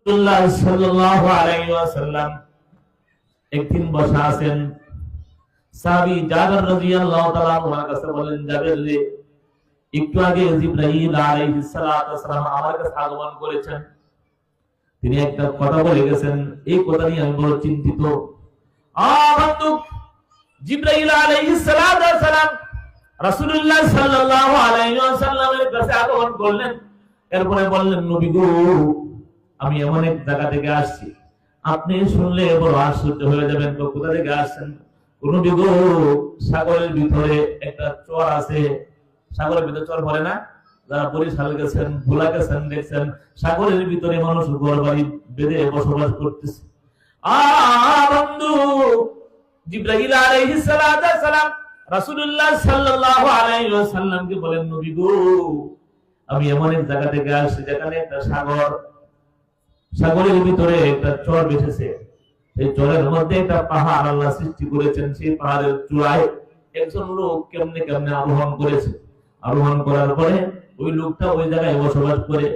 রাসূলুল্লাহ সাল্লাল্লাহু আলাইহি ওয়াসাল্লাম একদিন বসা আছেন। সাহাবী জাবের রাদিয়াল্লাহু তাআলা ওনার কাছে বলেন, জাবের রে, একটু আগে জিবরাইল আলাইহিস সালাতু ওয়াস সালাম আমার কাছে আগমন করেছেন। তিনি একটা কথা বলে গেছেন, এই কথা নিয়ে আমি বড় চিন্তিত। বন্ধু, জিবরাইল আলাইহিস সালাতু ওয়াস সালাম রাসূলুল্লাহ সাল্লাল্লাহু আলাইহি ওয়াসাল্লামের কাছে আগমন করলেন। এরপরে বললেন, নবী গো, আমি এমন এক জায়গা থেকে আসছি, আপনি শুনলে বড় আশ্চর্য হয়ে যাবেন। তো কোথা থেকে আসছেন? নবী গো, সাগরের ভিতরে একটা চর আছে। সাগরের ভিতরে চর বলে না? যারা বরিশাল গেছেন, ভোলা গেছেন, দেখছেন সাগরের ভিতরে মানুষ ঘর বাড়ি বেঁধে বসবাস করতেছে। বন্ধু, জিবরাইল আলাইহিস সালাতু ওয়াস সালাম রাসূলুল্লাহ সাল্লাল্লাহু আলাইহি ওয়াসাল্লামকে বলেন, নবী গো, আমি এমন এক জায়গা থেকে আসছি যেখানে একটা সাগরের ভিতরে একটা চর বেঁধেছে। এই চরের মধ্যে একটা পাহাড় আল্লাহ সৃষ্টি করেছেন। সেই পাহাড়ের চূড়ায় একজন লোক কেমনে কেমনে আরোহণ করেছে। আরোহণ করার পরে ওই লোকটা ওই জায়গায় বসবাস করে,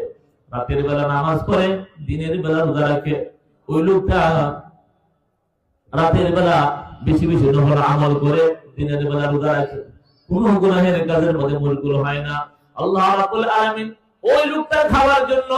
রাতের বেলা নামাজ পড়ে, দিনের বেলা রোজা রাখে। ওই লোকটা রাতের বেলা বেশি বেশি নফল আমল করে, দিনের বেলা রোজা রাখে। কোনো গুনাহের কাজের মধ্যে মশগুল হয় না। আল্লাহ রাব্বুল আলামিন ওই লোকটা খাওয়ার জন্য,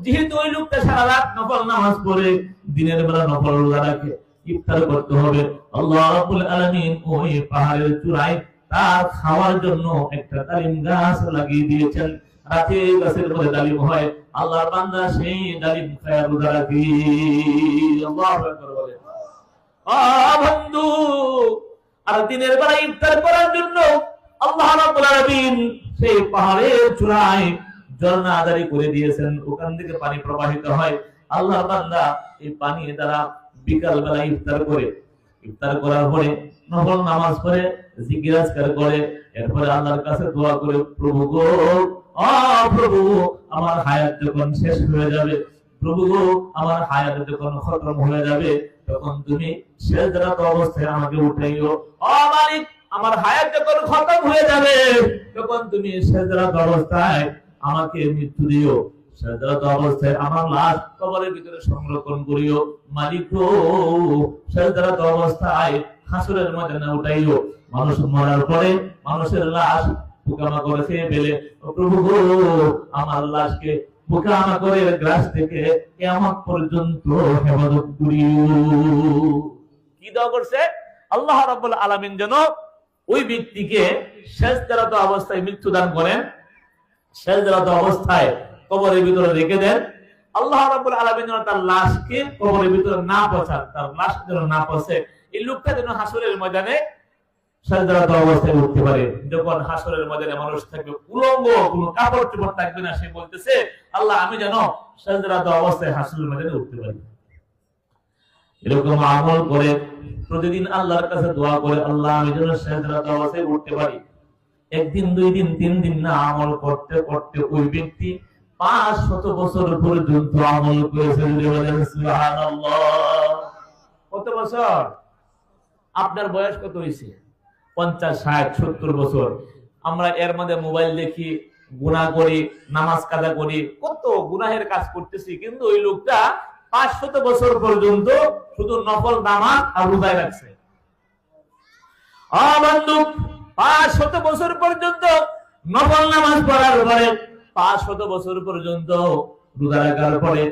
যেহেতু ওই লোকটা সারা রাত নফল নামাজ পড়ে, দিনের বেলা নফল রোজা রাখে, ইফতার করতে হবে। আল্লাহ রাব্বুল আলামিন ওই পাহাড়ের চূড়ায় তার খাওয়ার জন্য একটা ডালিম গাছ লাগিয়ে দিয়েছেন। রাতে গাছের মধ্যে ডালিম হয়, আল্লাহর বান্দা সেই ডালিম খায় রোজা রাখে। আল্লাহু আকবার বলে। বন্ধু, আর দিনের বেলা ইফতার করার জন্য আল্লাহ রাব্বুল আলামিন সেই পাহাড়ের চূড়ায় ঝর্ণা জারি করে দিয়েছেন। ওখান থেকে পানি প্রবাহিত হয়। আল্লাহর বান্দা এই পানি দ্বারা বিকাল বেলা ইফতার করে, ইফতার করার পরে নফল নামাজ পড়ে, জিকির আজকার করে, এরপরে আল্লাহর কাছে দোয়া করে, প্রভু গো, প্রভু, আমার হায়াত যখন শেষ হয়ে যাবে, প্রভু গো, আমার হায়াত যখন খতম হয়ে যাবে, তখন তুমি সেজদারত অবস্থায় আমাকে উঠাইও। মালিক, আমার হায়াত যখন খতম হয়ে যাবে, তখন তুমি সেজদারত অবস্থায় আমাকে মৃত্যু দিও। সেজদারত অবস্থায় আমার লাশ কবরের ভিতরে সংরক্ষণ করিও। মালিক গো, সেজদারত অবস্থায় হাসরের ময়দানে উঠাইও। মানুষ মরার পরে মানুষের লাশ পোকামাকড় খেয়ে ফেলে, প্রভু গো, আমার লাশকে পোকামাকড়ের গ্রাস থেকে কিয়ামত পর্যন্ত হেফাজত করিও। কি দোয়া করছে? আল্লাহ রাব্বুল আলামিন যেন ওই ব্যক্তিকে সেজদারত অবস্থায় মৃত্যু দান করেন, সেজদারত অবস্থায় কবরের ভিতরে রেখে দেন। আল্লাহ রাব্বুল আলামিন যেন তার লাশকে কবরের ভিতরে না পৌঁছান, তার লাশ যেন না পৌঁছে। এই লোকটা যেন হাসরের ময়দানে সেজদারত অবস্থায় উঠতে পারে। যখন হাসরের ময়দানে মানুষ থাকবে উলঙ্গ, কোনো কাপড় চোপড় থাকবে না, সে বলতেছে, আল্লাহ, আমি যেন সেজদারত অবস্থায় হাসরের ময়দানে উঠতে পারি। এরকম আমল করে প্রতিদিন আল্লাহর কাছে দোয়া করে, আল্লাহ, আমি যেন সেজদারত অবস্থায় উঠতে পারি। একদিন, 2 দিন, 3 দিন না, আমল করতে করতে ওই ব্যক্তি 500 বছর পর্যন্ত আমল করেছে। সুবহানাল্লাহ। কত বছর? আপনার বয়স কত হয়েছে? 50, 60, 70 বছর। আমরা এর মধ্যে মোবাইল দেখি, গুনাহ করি, নামাজ কাজা করি, কত গুনাহের কাজ করতেছি, কিন্তু ওই লোকটা 500 বছর পর্যন্ত শুধু নফল নামাজ আর রোজা রাখছে। বন্ধু, 500 বছর পর্যন্ত নফল নামাজ পড়ার পরে, 500 বছর পর্যন্ত রোজা রাখার পরে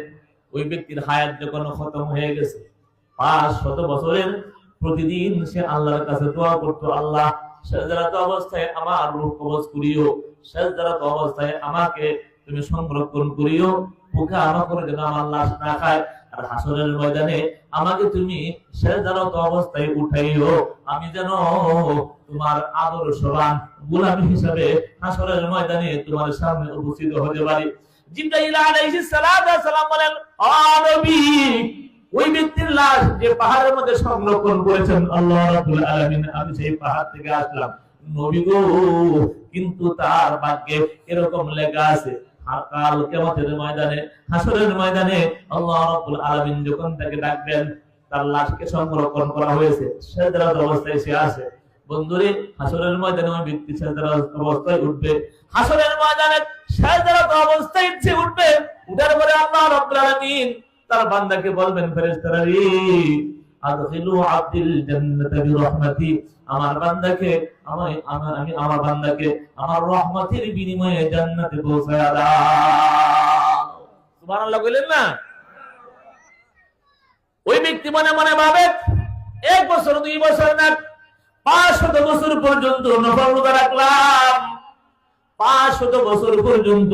ওই ব্যক্তির হায়াত যখন খতম হয়ে গেছে, 500 বছরের প্রতিদিন সে আল্লাহর কাছে দোয়া করতো, আল্লাহ, সেজদারত অবস্থায় আমার রূহ কবজ করিও, সেজদারত অবস্থায় আমাকে তুমি সংরক্ষণ করিও, পোকামাকড় যেন আমার লাশ না খায়, আর হাসরের ময়দানে আমাকে তুমি সেজদারত অবস্থায় উঠাইও, আমি যেন তোমার আদর্শবান গোলাম হিসেবে হাসরের ময়দানে তোমার সামনে উপস্থিত হতে পারি। জিবরাইল আলাইহিস সালাতু ওয়াস সালাম বলেন, ও নবী, ওই ব্যক্তির লাশ যে পাহাড়ের মধ্যে সংরক্ষণ করেছেন আল্লাহ রাব্বুল আলামিন, আমি সেই পাহাড় থেকে আসলাম, নবী গো, কিন্তু তার ভাগ্যে এরকম লেখা আছে, কাল কিয়ামতের ময়দানে, হাসরের ময়দানে আল্লাহ রাব্বুল আলামিন যখন তাকে ডাকবেন, তার লাশকে সংরক্ষণ করা হয়েছে, সেজদারত অবস্থায় সে আছে। বন্ধুরে, হাসরের ময়দানে ওই ব্যক্তি সেজদারত অবস্থায় উঠবে। হাসরের ময়দানে সেজদারত অবস্থায় সে উঠবে। উঠার পরে আল্লাহ রাব্বুল আলামিন তার বান্দাকে বলবেন ফেরেশতারা রে আদখিলু আব্দিল জান্নাতা বিরহমাতি, আমার বান্দাকে আমি আমার বান্দাকে আমার রহমতের বিনিময়ে জান্নাতে পৌঁছায়া দাও। সুবহানাল্লাহ বলেন না? ওই ব্যক্তি মনে মনে ভাবে 1 বছর 2 বছর না 500 বছর পর্যন্ত নফল রোজা রাখলাম, 500 বছর পর্যন্ত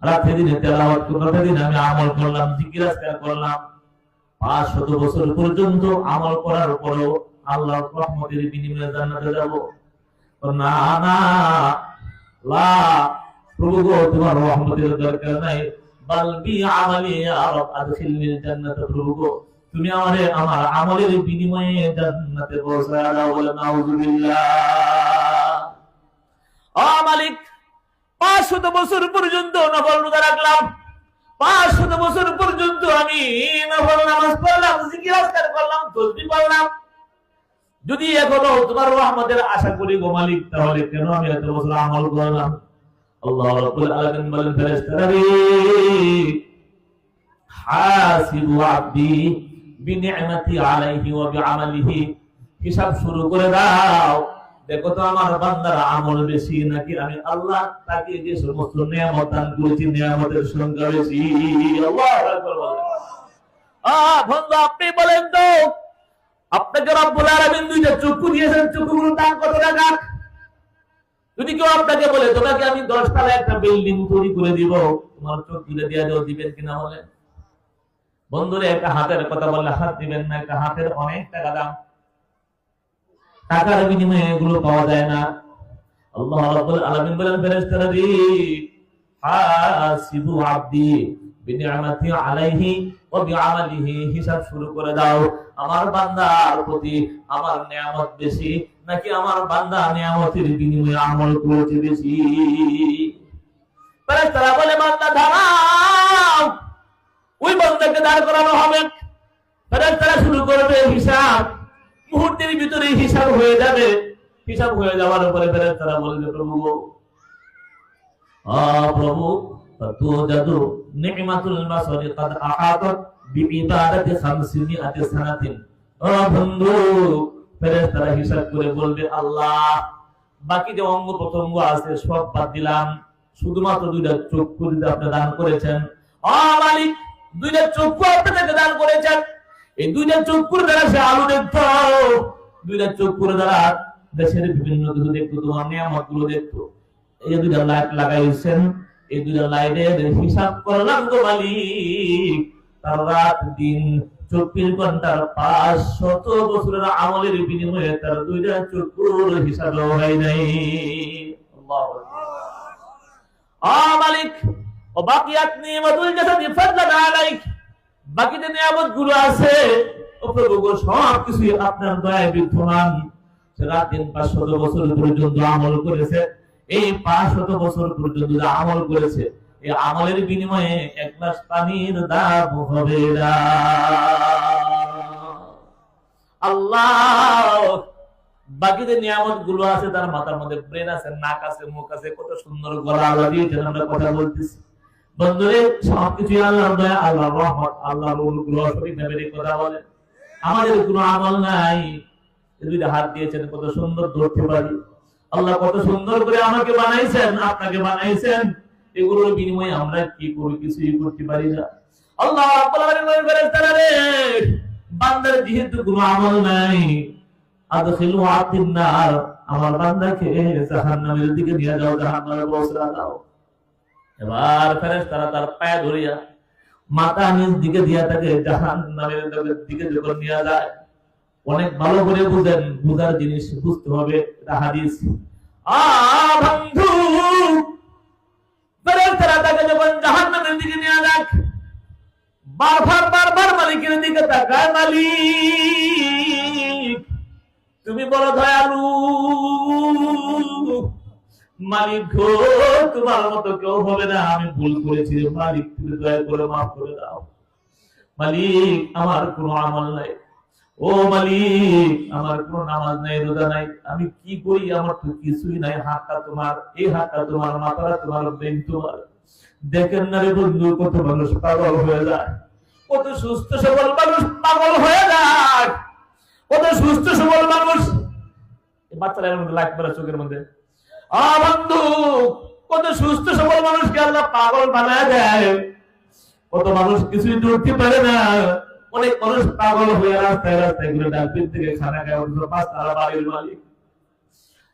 রাতে দিনে তেলাওয়াত করতে দিন আমি আমল করলাম, জিকির আজকার করলাম, 500 বছর পর্যন্ত আমল করার পরেও আল্লাহর রহমতের বিনিময়ে জান্নাতে যাব? না না, লা প্রভু গো, তোমার রহমতের দরকার নাই, বাল বি আমালি ইয়া রব আদখিলনিল জান্নাত, প্রভু গো তুমি আমারে আমার আমলের বিনিময়ে জান্নাতে পৌঁছায়া দাও। বলে নাউযুবিল্লাহ। ও মালিক, 500 বছর পর্যন্ত নফল রোজা রাখলাম, 500 বছর পর্যন্ত আমি নফল নামাজ পড়লাম, জিকির আজকার করলাম, তাসবিহ পড়লাম, যদি এখনো তোমার রহমতের আশা করি গো মালিক, তাহলে কেন আমি এত বছর আমল করলাম? আল্লাহ রাব্বুল আলামিন বলেন ফেরেশতারা রে হাসিবু আবদি বিনি'মাতি আলাইহি ওয়া বিআমালিহি, হিসাব শুরু করে দাও, দেখো তো আমার বান্দার আমল বেশি নাকি আমি আল্লাহ তাকে যে সমস্ত নিয়ামত দান করেছি নিয়ামতের সংখ্যা বেশি। আল্লাহু আকবার। বন্ধু আপনি বলেন তো, আপনাকে রব্বুল আলামিন 2টা চক্ষু দিয়েছেন, চক্ষুগুলো দাম কত টাকা? যদি কেউ আপনাকে বলে তোমাকে আমি 10 তলা একটা বিল্ডিং তৈরি করে দিব, তোমার চোখ তুলে দিয়ে দাও, দিবেন কিনা বলেন? বন্ধুরে, একটা হাতের কথা বললে হাত দিবেন না, একটা হাতের অনেক টাকা দাম, টাকার বিনিময়ে এগুলো পাওয়া যায় না। আল্লাহ রাব্বুল আলামিন বলেন ফেরেশতারা রে হাসিবু আবদি বিনি'মাতি আলাইহি ওয়া বিআমালিহি, হিসাব শুরু করে দাও, আমার বান্দার প্রতি আমার নিয়ামত বেশি নাকি আমার বান্দা নিয়ামতের বিনিময়ে আমল করেছে বেশি? ফেরেশতারা বলে বান্দা দাঁড়াও, ওই বান্দাকে দাঁড় করানো হবে, ফেরেশতারা শুরু করবে হিসাব, মুহূর্তের ভিতরে হিসাব হয়ে যাবে। হিসাব হয়ে যাওয়ার পরে ফেরেশতারা বলবে প্রভু গো, প্রভু তুজাদু নি'মাতুল বাসরি কাদ আহাতাত বিইবাদাতি 500 সানাতিন। ও বন্ধু, ফেরেশতারা হিসাব করে বলবে আল্লাহ বাকি যে অঙ্গ প্রত্যঙ্গ আছে সব বাদ দিলাম, শুধুমাত্র 2টা চক্ষু দিতে আপনি দান করেছেন। ও মালিক, 2টা চক্ষু আপনাকে দান করেছেন, এই 2টা চক্ষুর দ্বারা সে আলো দেখতো, 2টা চক্ষুর দ্বারা দেশের বিভিন্ন কিছু দেখতো, তোমার নিয়ামত গুলো দেখতো। এই 2টা লাইট লাগাইছেন, এই 2টা লাইটের হিসাব করলাম গো মালিক, তার রাত দিন 24 ঘন্টার 500 বছরের আমলের বিনিময়ে তার 2টা চক্ষুর হিসাব হয় নাই। আল্লাহু আকবার। মালিক, ও বাকিয়াত নিয়ামতুল জাসাদি ফাদলান আলাইক, বাকি যে নিয়ামত গুলো আছে ও প্রভু গো সব কিছুই আপনার দয়ায় বিদ্যমান। রাত দিন 500 বছর পর্যন্ত আমল করেছে, এই 500 বছর পর্যন্ত যে আমল করেছে এই আমলের বিনিময়ে 1 গ্লাস পানির দাম হবে না। আল্লাহ বাকি যে নিয়ামত গুলো আছে, তার মাথার মধ্যে ব্রেন আছে, নাক আছে, মুখ আছে, কত সুন্দর গলা আল্লাহ দিয়েছেন, আমরা কথা বলতেছি। বন্ধুরে, সবকিছু আল্লাহর দয়া, আল্লাহর রহমত, আল্লাহর অনুগ্রহ, সঠিক ভাবে কথা বলে। আমাদের কোনো আমল নাই, 2টা হাত দিয়েছেন, কত সুন্দর ধরতে পারি। আল্লাহ কত সুন্দর করে আমাকে বানাইছেন, আপনাকে বানাইছেন, এগুলোর বিনিময়ে আমরা কি করি? কিছুই করতে পারি না। আল্লাহ রাব্বুল আলামিন বলেন ফেরেশতারা রে বান্দার যেহেতু কোনো আমল নাই, আদখিলু আতিন নার, আমার বান্দাকে জাহান্নামের দিকে নিয়ে যাও, জাহান্নামে পৌঁছে দাও। এবার ফেরেশতারা তার পায়ে ধরিয়া মাথা নিজ দিকে দিয়া তাকে জাহান্নামের দিকে যখন নিয়ে যায়, অনেক ভালো করে বুঝেন, বুঝার জিনিস বুঝতে হবে, এটা হাদিস। বন্ধু, ফেরেশতারা তাকে যখন জাহান্নামের দিকে নিয়ে যায়, বারবার মালিকের দিকে তাকায়, মালিক তুমি বড় দয়ালু, মালিক গো তোমার মতো কেউ হবে না, আমি ভুল করেছি, মালিক তুমি দয়া করে মাফ করে দাও। মালিক আমার কোনো আমল নাই, ও মালিক আমার কোনো নামাজ নাই, রোজা নাই, আমি কি করি? আমার তো কিছুই নাই, হাতটা তোমার, এই হাতটা তোমার, মাথাটা তোমার, ব্রেন তোমার, দেখেন না রে বন্ধু, কত মানুষ পাগল হয়ে যায়, কত সুস্থ সবল মানুষ পাগল হয়ে যায়, কত সুস্থ সবল মানুষ। বাচ্চারা লাইট মারা চোখের মধ্যে, বন্ধু কত সুস্থ সবল মানুষকে আল্লাহ পাগল বানায় দেয়। কত মানুষ কিছুই ধরতে পারে না, অনেক মানুষ পাগল হয়ে রাস্তায় রাস্তায় ঘুরে ডাকপিন থেকে খানা খায়, অন্য পাঁচতলা বাড়ির মালিক।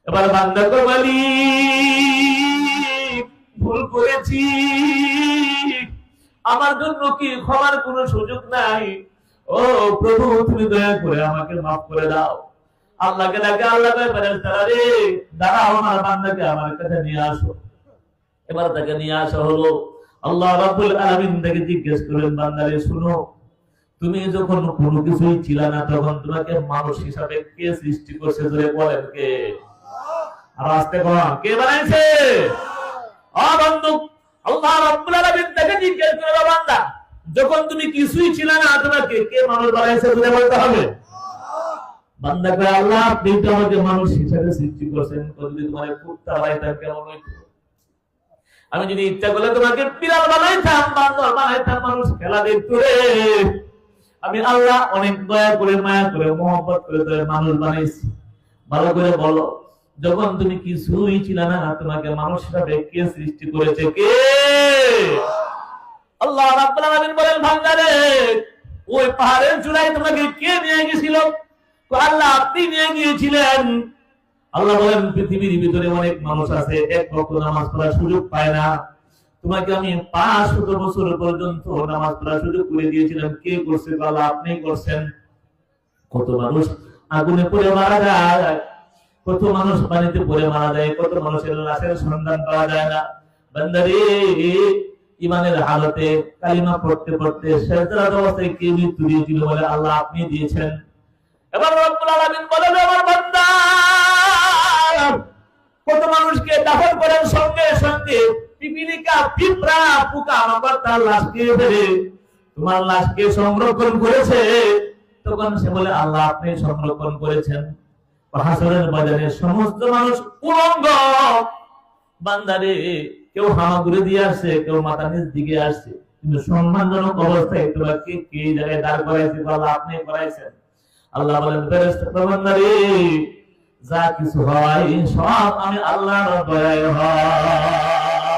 এবার বান্দা কর, মালিক ভুল করেছি, আমার জন্য কি ক্ষমার কোনো সুযোগ নাই? ও প্রভু, তুমি দয়া করে আমাকে মাফ করে দাও। আল্লাহকে ডাকে, আল্লাহ কয় ফেরেশতারা রে দাঁড়াও, আমার বান্দাকে আমার কাছে নিয়ে আসো। এবার তাকে নিয়ে আসা হলো। আল্লাহ রাব্বুল আলামিন তাকে জিজ্ঞেস করলেন, বান্দারে শুনো, তুমি যখন কোনো কিছুই ছিল না, তখন তোমাকে মানুষ হিসাবে কে সৃষ্টি করছে? ধরে বলেন কে? আর আস্তে বলেন, কে বানাইছে? বন্ধু, আল্লাহ রাব্বুল আলামিন তাকে জিজ্ঞেস করলো, বান্দা যখন তুমি কিছুই ছিল না, তোমাকে কে মানুষ বানাইছে? ধরে বলতে হবে। বান্দা কয়, আল্লাহ আপনি তো আমাকে মানুষ হিসাবে সৃষ্টি করেছেন, যদি তোমার কুত্তা বানাইতাম কেমন হইতো? আমি যদি ইচ্ছা করলে তোমাকে বিড়াল বানাইতাম, বান্দর বানাইতাম, মানুষ খেলা দেখতো রে। আমি আল্লাহ অনেক দয়া করে, মায়া করে, মহব্বত করে তোরে মানুষ বানাইছি। ভালো করে বলো, যখন তুমি কিছুই ছিল না, তোমাকে মানুষ হিসাবে কে সৃষ্টি করেছে? কে? আল্লাহ রাব্বুল আলামিন বলেন, বান্দারে ওই পাহাড়ের চূড়ায় তোমাকে কে নিয়ে গেছিল? আল্লাহ আপনি নিয়ে গিয়েছিলেন। আল্লাহ বলেন, পৃথিবীর ভিতরে অনেক মানুষ আছে, এক ওয়াক্ত নামাজ পড়ার সুযোগ পায় না, তোমাকে আমি 500 বছর পর্যন্ত নামাজ পড়ার সুযোগ করে দিয়েছিলাম। কে করছে? আল্লাহ আপনি করছেন। কত মানুষ আগুনে পড়ে মারা যায়, কত মানুষ পানিতে পড়ে মারা যায়, কত মানুষের লাশের সন্ধান পাওয়া যায় না। বান্দারে ইমানের হালতে কালিমা পড়তে পড়তে সেজদার অবস্থায় কে মৃত্যু দিয়েছিল? বলে আল্লাহ আপনি দিয়েছেন। এবার রব্বুল আলামিন বলেন, আমার বান্দা কত মানুষকে দাফন করার সঙ্গে সঙ্গে পিপিলিকা, পিঁপড়া, পোকা আমার তার লাশ খেয়ে ফেলে, তোমার লাশকে সংরক্ষণ করেছে। তখন সে বলে আল্লাহ আপনি সংরক্ষণ করেছেন। হাসরের বাজারে সমস্ত মানুষ উলঙ্গ। বান্দারে কেউ হামাগুড়ি দিয়ে আসছে, কেউ মাথা নিচ দিকে আসছে, কিন্তু সম্মানজনক অবস্থায় তোমাকে কে জায়গায় দাঁড় করাইছে? আল্লাহ আপনি করাইছেন। আল্লাহ বলেন, ফেরেশতা বান্দারে যা কিছু হয় সব আমি আল্লাহর দয়ায় হয়।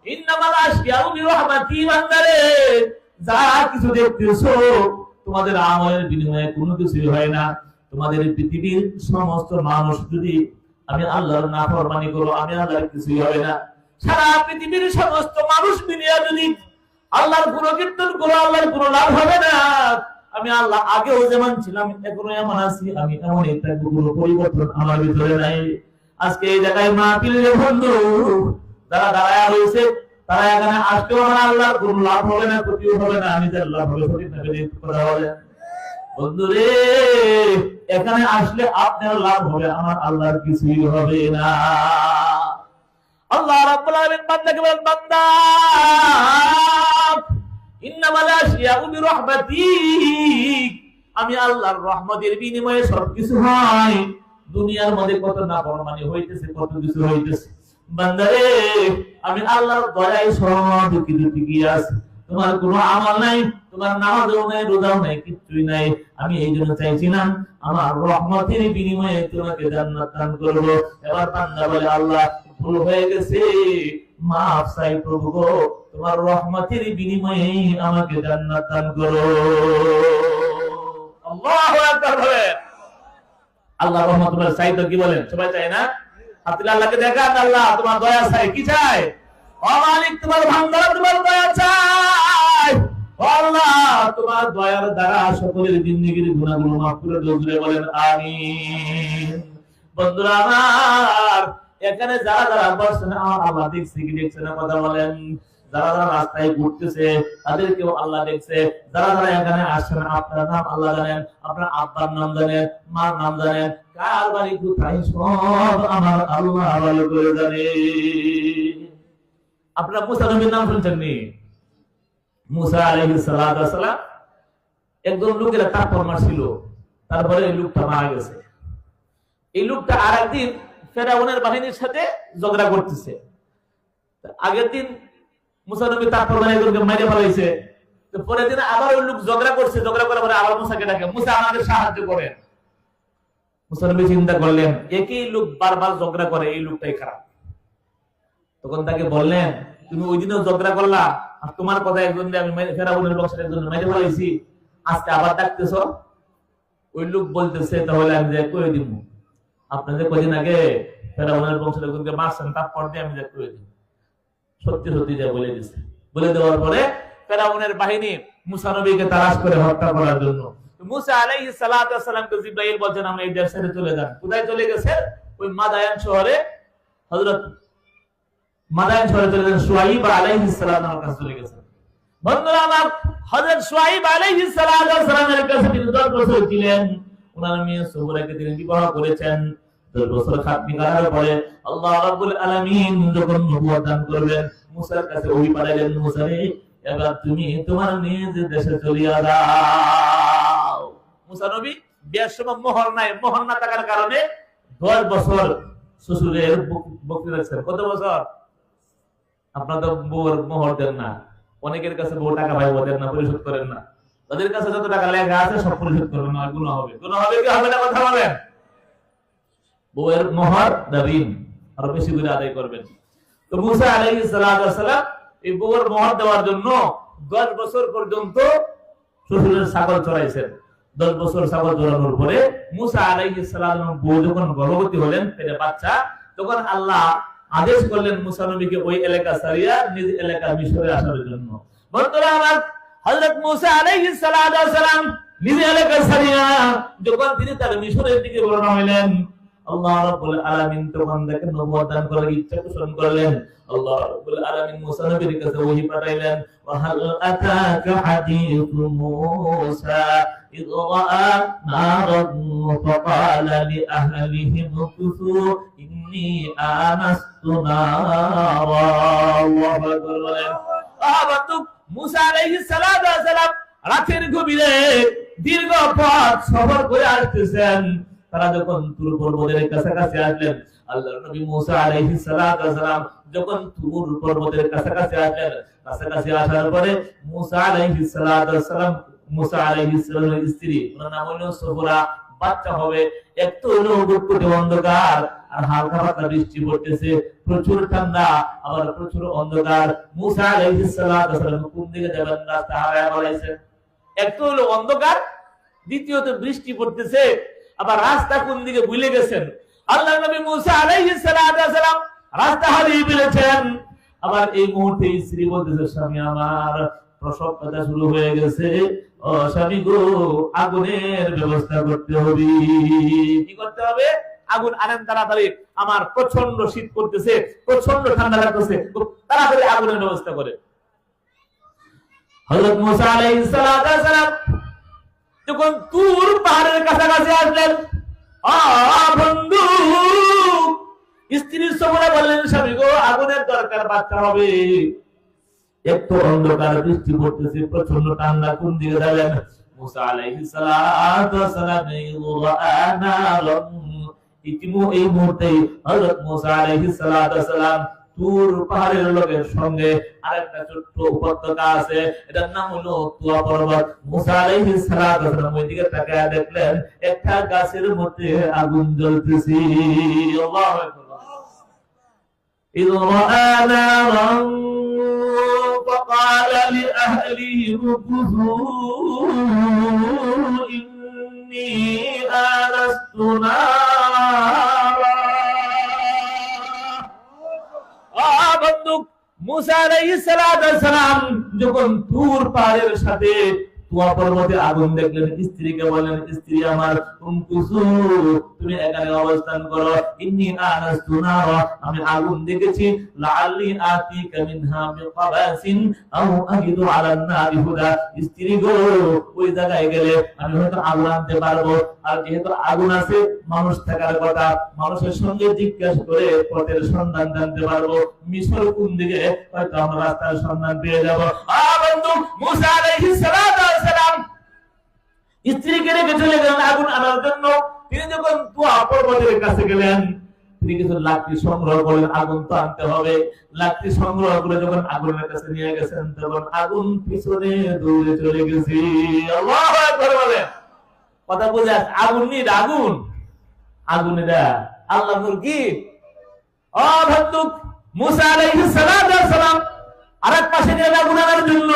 ইন্নামাল আশিয়াউ বিরহমাতি, বান্দারে যা কিছু দেখতেছো তোমাদের আমলের বিনিময়ে কোনো কিছুই হয় না। তোমাদের পৃথিবীর সমস্ত মানুষ যদি আমি আল্লাহর নাফরমানি করো, আমি আল্লাহর কিছুই হবে না। সারা পৃথিবীর সমস্ত মানুষ মিলিয়ে যদি আল্লাহর গুণকীর্তন করো, আল্লাহর কোনো লাভ হবে না। আমি আল্লাহ আগেও যেমন ছিলাম এখনো এমন আছি, আমি এমনই থাকবো, কোনো পরিবর্তন আমার ভিতরে নাই। আজকে এই জায়গায় মাহফিলের বন্ধু যারা দাঁড়ায় রয়েছে, তারা এখানে আসতেও আমার আল্লাহর কোনো লাভ হবে না, ক্ষতিও হবে না। আমি যার লাভ হবে সঠিক না কথা বলেন বন্ধু রে, এখানে আসলে আপনার লাভ হবে, আমার আল্লাহর কিছুই হবে না। আল্লাহ রাব্বুল আলামিন বান্দাকে বলেন, বান্দা ইন্নামাল আশিয়াউ বিরহমাতি, আমি আল্লাহর রহমতের বিনিময়ে সবকিছু হয়। দুনিয়ার মধ্যে কত নাফরমানি হইতেছে, কত কিছু হইতেছে, বান্দারে আমি আল্লাহর দয়ায় সব কিছু ঠিকই আছে। তোমার কোনো আমল নাই, তোমার নামাজও নাই, রোজাও নাই, কিচ্ছুই নাই। আমি এই জন্য চাইছিলাম আমার রহমতের বিনিময়ে তোমাকে জান্নাত দান করব। এবার বান্দা বলে, আল্লাহ ভুল হয়ে গেছে, মাফ চাই প্রভু গো, তোমার রহমতের বিনিময়ে আমাকে জান্নাত দান করো। আল্লাহু আকবার বলেন। আল্লাহ রহমত চাই তো কি বলেন? সবাই চাই না? হাতে আল্লাহকে দেখান, আল্লাহ তোমার দয়া চাই। কি চাই? ও মালিক তোমার ভান্ডার, তোমার দয়া চাই। ও আল্লাহ তোমার দয়ার দ্বারা সকলের জিন্দেগীর গুনাহগুলো মাফ করে দাও। বলেন আমিন। বন্ধুরা আমার, এখানে যারা যারা বসছেন আমার আল্লাহ দেখছে কি দেখছে না? কথা বলেন। যারা যারা রাস্তায় ঘুরতেছে তাদেরকেও আল্লাহ দেখছে। যারা যারা এখানে আসছেন আপনার নাম আল্লাহ জানেন, আপনার আব্বার নাম জানেন, মার নাম জানেন, কার বাড়ি কোথায় সব আমার আল্লাহ ভালো করে জানে। আপনারা মুসা নবীর নাম শুনছেন নি? মুসা আলাইহিস সালাম একজন লোকের থাপ্পড় মারছিল, তারপরে এই লোকটা মারা গেছে। এই লোকটা আরেকদিন ফেরাউনের বাহিনীর সাথে ঝগড়া করতেছে। আগের দিন মুসা নবী তারপর এগুলোকে মেরে ফেলাইছে। তো পরের দিন আবার ওই লোক ঝগড়া করছে, ঝগড়া করার পরে আবার মুসাকে ডাকে, মুসা আমাদের সাহায্য করেন। মুসা নবী চিন্তা করলেন একই লোক বারবার ঝগড়া করে, এই লোকটাই খারাপ। তখন তাকে বললেন তুমি ওই দিনও ঝগড়া করলা, আর তোমার কথা একজন আমি ফেরাউনের বংশের একজন মেরে ফেলাইছি, আজকে আবার ডাকতেছ। ওই লোক বলতেছে তাহলে আমি যাই করে দিব, আপনাদের কদিন আগে ফেরাউনের বংশের একজনকে মারছেন, তারপর দিয়ে আমি যাই করে দিব। সত্যি সত্যি যা বলে দিচ্ছে। বলে দেওয়ার পরে ফেরাউনের বাহিনী মুসা নবীকে তালাশ করে হত্যা করার জন্য মুসা আলাইহিস সালাতু ওয়াস সালামকে জিবরাইল বলছেন আমরা এই দেশ ছেড়ে চলে যান। কোথায় চলে গেছে? ওই মাদায়ান শহরে, হযরত মাদায়ান শহরে চলে গেছেন। শুআইব আলাইহিস সালামের কাছে চলে গেছেন। বন্ধুরা আমার, হযরত শুআইব আলাইহিস সালাতু ওয়াস সালামের কাছে তিনি 10 বছর ছিলেন। ওনার মেয়ে সুবরাকে তিনি বিবাহ করেছেন। 10 বছর খাতমি করার পরে আল্লাহ রাব্বুল আলামিন যখন নবুয়ত দান করবেন, মুসার কাছে ওহী পাঠালেন, মুসা রে এবার তুমি তোমার নিজ দেশে চলিয়া যাও। মুসা নবী বিয়ার সময় মোহর নাই, মোহর না থাকার কারণে 10 বছর শ্বশুরের বকরি রাখছেন। কত বছর? আপনারা তো বউর মোহর দেন না, অনেকের কাছে বউ টাকা ভাই দেন না, পরিশোধ করেন না। তাদের কাছে যত টাকা লেখা আছে সব পরিশোধ করবেন না, গুনাহ হবে। গুনাহ হবে কি হবে না কথা বলেন? বউয়ের মোহর দাবিন আর বেশি করে আদায় করবেন। তো মুসা আলাইহিস সালাতু ওয়াস সালাম এই বউয়ের মোহর দেওয়ার জন্য 10 বছর পর্যন্ত শ্বশুরের ছাগল চড়াইছেন। 10 বছর ছাগল চড়ানোর পরে মুসা আলাইহিস সালাম বউ যখন গর্ভবতী হলেন, পেটে বাচ্চা, তখন আল্লাহ আদেশ করলেন মুসা নবীকে ওই এলাকা ছাড়িয়া নিজ এলাকা মিশরে আসার জন্য। বন্ধুরা আমার, হযরত মুসা আলাইহিস সালাম নিজ এলাকা ছাড়িয়া যখন তিনি তার মিশরের দিকে রওনা হলেন, আল্লাহ রাব্বুল আলামিন তখন তাকে নবুয়ত দান করার ইচ্ছা পোষণ করলেন। আল্লাহ রাব্বুল আলামিন মুসা নবীর কাছে ওহী পাঠাইলেন, ওয়া হাল আতাকা হাদিসু মুসা ইয রাআ নারান ফাকালা লিআহলিহিম কুসু ইন্নী আনাস্তু নারা। আল্লাহু আকবার বলেন। আহাবাতু মুসা আলাইহিস সালাতু ওয়াস সালাম রাতের গভীরে দীর্ঘ পথ সফর করে আসতেছেন। তারা যখন তুর পর্বতের কাছাকাছি আসলেন, আল্লাহর নবী মুসা আলাইহিস সালাতু ওয়াস সালাম যখন তুর পর্বতের কাছাকাছি আসলেন, কাছাকাছি আসার পরে মুসা আলাইহিস সালাতু ওয়াস সালাম, মুসা আলাইহিস সালামের স্ত্রী, ওনার নাম হলো সুবরা, বাচ্চা হবে, একটু হলো গুটগুটে অন্ধকার আর হালকা পাতলা বৃষ্টি পড়তেছে, প্রচুর ঠান্ডা আবার প্রচুর অন্ধকার। মুসা আলাইহিস সালাতু ওয়াস সালাম কোন দিকে যাবেন রাস্তা হারায় ফেলাইছেন। একটু হলো অন্ধকার, দ্বিতীয়ত বৃষ্টি পড়তেছে, আবার রাস্তা কোন দিকে ভুলে গেছেন। আল্লাহর নবী মুসা আলাইহিস সালাতু ওয়াস সালাম রাস্তা হারিয়ে ফেলেছেন। আবার এই মুহূর্তে স্ত্রী বলতেছে, স্বামী আমার প্রসব ব্যথা শুরু হয়ে গেছে, ও স্বামী গো আগুনের ব্যবস্থা করতে হবে। কি করতে হবে? আগুন আনেন তাড়াতাড়ি, আমার প্রচন্ড শীত করতেছে, প্রচন্ড ঠান্ডা লাগতেছে, তাড়াতাড়ি আগুনের ব্যবস্থা করে। হযরত মুসা আলাইহিস সালাতু ওয়াস সালাম যখন তুর পাহাড়ের কাছাকাছি আসলেন, বন্ধু স্ত্রীর সবরা বললেন, স্বামী গো আগুনের দরকার, বাচ্চা হবে, একটু অন্ধকার, বৃষ্টি পড়তেছে, প্রচন্ড ঠান্ডা, কোন দিকে যাবেন? মুসা আলাইহিস সালাতু ওয়াস সালাম এই মুহূর্তে হযরত মুসা আলাইহিস সালাতু ওয়াস সালাম তুর পাহাড়ের লোকের সঙ্গে আরেকটা ছোট্ট উপত্যকা আছে, এটার নাম হলো তুয়া পর্বত। মুসা আলাইহিস সালাতু ওয়াস সালাম ওইদিকে তাকায় দেখলেন একটা গাছের মধ্যে আগুন জ্বলতেছে। আল্লাহু আকবার। ইয রাআ নারান ফাকালা লিআহলিহি কুসু ইন্নী আনাস্তু নারা। বন্ধু মুসা আলাইহিস সালাতু ওয়াস সালাম যখন তুর পাহাড়ের সাথে তুয়া পর্বতে আগুন দেখলেন, স্ত্রীকে বললেন, স্ত্রী আমার তুমি এখানে অবস্থান করো, ইন্নী আনাস্তু নারা, আমি আগুন দেখেছি, লাআল্লি আতিকা মিনহা বিকাবাসিন আও আজিদু আলান নারি হুদা। স্ত্রী গো ওই জায়গায় গেলে আমি হয়তো আগুন আনতে পারবো, আর যেহেতু আগুন আছে মানুষ থাকার কথা, মানুষের সঙ্গে জিজ্ঞাসা করে পথের সন্ধান জানতে পারবো, মিশর কোন দিকে, হয়তো আমরা রাস্তার সন্ধান পেয়ে যাবো। বন্ধু মুসা আলাইহিস সালাতু ওয়াস সালাম স্ত্রীকে রেখে চলে গেলেন আগুন আনার জন্য। তিনি যখন তুয়া পর্বতের কাছে গেলেন, তিনি কিছু লাকড়ি সংগ্রহ করলেন, আগুন তো আনতে হবে। লাকড়ি সংগ্রহ করে যখন আগুনের কাছে নিয়ে গেছেন, তখন আগুন পিছনে দৌড়ে চলে গেছে। আল্লাহু আকবার বলেন। কথা বুঝে আসছে? আগুন নিয়ে আগুন, আগুন এটা আল্লাহর নূর। কি অভাবুক মুসা আলাইহিস সালাম আরেক পাশে গেলেন আগুন আনার জন্য,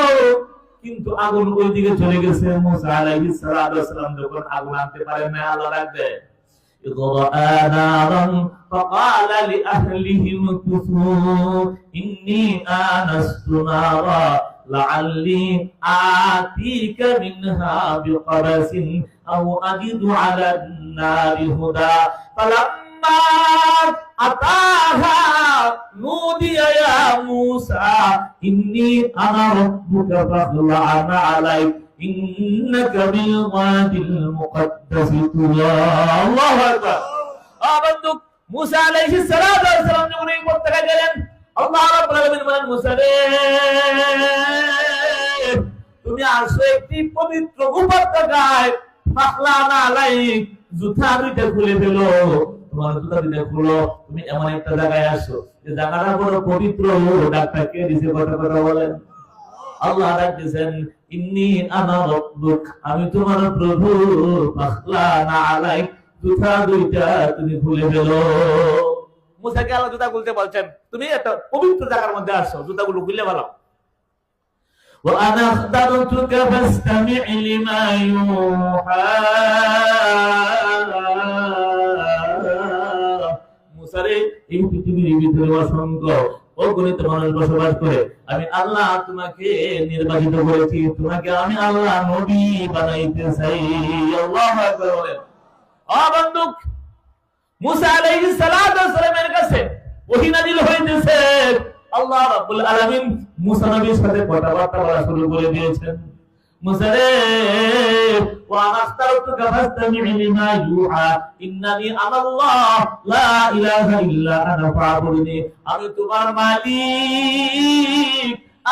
কিন্তু আগুন ওই দিকে চলে গেছে। মুসা আলাইহিস সালাম যখন আগুন আনতে পারেন না, আল্লাহ রাখবে নারান ফাকালা লিআহলিহিম কুফু ইন্নী আনাস্তু নারা লাআল্লি আতিকা মিনহা বিকরাসিন আও আজিদু আলান নারি হুদা ফালাম্মা আতাহা নুদিয়া ইয়া মুসা ইন্নী আনা রাব্বুকা ফাখলা'না আলাইক ইন্নাকা বিল ওয়াদিল মুকদ্দাসি তুওয়া। আল্লাহু আকবার। বন্ধু মুসা আলাইহিস সালাম যখন এই উপত্যকা গেলেন, আল্লাহ রাব্বুল আলামিন বলেন, মুসা রে তুমি আসো একটি পবিত্র উপত্যকায়, ফাখলা'না আলাইক জুতা দুইটা খুলে ফেলো, তোমার জুতা দুইটা খুলো, তুমি এমন একটা জায়গায় আসো যে জায়গাটা বড় পবিত্র। ডাক্তারকে দিছে কথা বলেন। আল্লাহ ডাকতেছেন ইন্নী আনা রাব্বুক, আমি তোমার প্রভু, ফাখলা'না আলাইক জুতা দুইটা তুমি খুলে ফেলো। মুসাকে আল্লাহ জুতা খুলতে বলছেন, তুমি একটা পবিত্র জায়গার মধ্যে আসো, জুতাগুলো খুলে ফেলো। ওয়া আনা আখতারতুকা ফাসতামি' লিমা ইউহা। মুসারে এই পৃথিবীর ভিতরে অসংখ্য অগণিত মানুষ বসবাস করে, আমি আল্লাহ তোমাকে নির্বাচিত করেছি, তোমাকে আমি আল্লাহ নবী বানাইতে চাই। আল্লাহু আকবার বলেন। বন্ধু মুসা আলাইহিস সালামের কাছে ওহী নাযিল হইতেছে। আল্লাহ রাব্বুল আলামিন মুসা নবীর সাথে কথাবার্তা বলা শুরু করে দিয়েছেন। মুসা রে ওয়া আখতারতুকা ফাসতামি' লিমা ইউহা ইন্নানি আনাল্লাহ লা ইলাহা ইল্লা আনা ফা'বুদনি, আমি তোমার মালিক,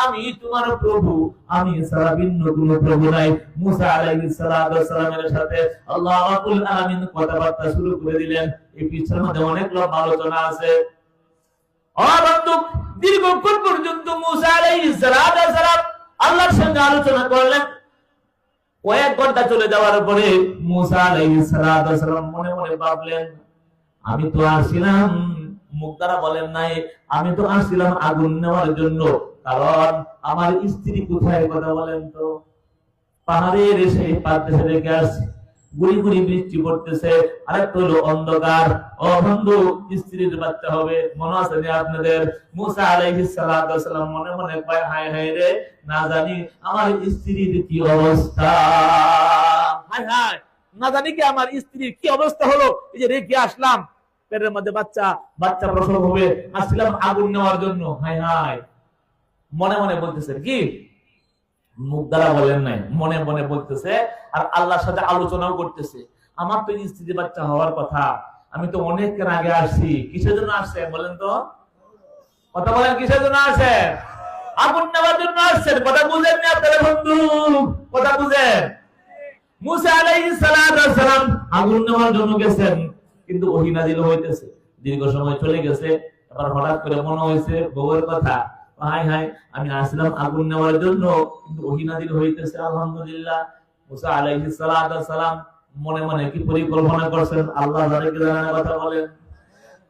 আমি তোমার প্রভু, আমি ছাড়া ভিন্ন কোনো প্রভু নাই। মুসা আলাইহিস সালামের সাথে আল্লাহ রাব্বুল আলামিন কথাবার্তা শুরু করে দিলেন। এই পিছনের মধ্যে অনেক লম্বা আলোচনা আছে। বন্ধু দীর্ঘক্ষণ পর্যন্ত মুসা আলাইহিস সালাম আল্লাহর সঙ্গে আলোচনা করলেন। কয়েক ঘন্টা চলে যাওয়ার পরে মুসা আলাইহিস সালাম মনে মনে ভাবলেন, আমি তো আসছিলাম, মুখ দ্বারা বলেন নাই, আমি তো আসছিলাম আগুন নেওয়ার জন্য, কারণ আমার স্ত্রী কোথায়, কথা বলেন তো? পাহাড়ের সেই পাদদেশে রেখে আসছে, গুড়ি গুড়ি বৃষ্টি পড়তেছে, আরেকটা হলো অন্ধকার। বন্ধু স্ত্রীর বাচ্চা হবে, মনে আছে না আপনাদের? মুসা আলাইহিস সালাম মনে মনে কয়, হায় হায় রে, না জানি আমার স্ত্রীর কি অবস্থা, হায় হায়, না জানি কি আমার স্ত্রীর কি অবস্থা হলো। এই যে রেখে আসলাম, পেটের মধ্যে বাচ্চা প্রসব হবে, আসছিলাম আগুন নেওয়ার জন্য, হায় হায়। মনে মনে বলতেছে, কি মুখ দ্বারা বলেন নাই, মনে মনে বলতেছে, আর আল্লাহর সাথে আলোচনাও করতেছে, আমার তো স্ত্রী বাচ্চা হওয়ার কথা, আমি তো অনেকক্ষণ আগে আসছি। কিসের জন্য আসছেন বলেন তো? কথা বলেন, কিসের জন্য আসছেন? আগুন নেওয়ার জন্য আসছেন। কথা বুঝেন না আপনারা বন্ধু? কথা বুঝেন? মুসা আলাইহিস সালাম আগুন নেওয়ার জন্য গেছেন, কিন্তু ওহী নাযিল হইতেছে, দীর্ঘ সময় চলে গেছে। এবার হঠাৎ করে মনে হয়েছে বউয়ের কথা, হায় হায়, আমি আসলাম আগুন নেওয়ার জন্য, কিন্তু ওহী নাযিল হইতেছে। আলহামদুলিল্লাহ। মুসা আলাইহিস সালাম মনে মনে কি পরিকল্পনা করছেন, আল্লাহ জানে কি জানে না, কথা বলেন।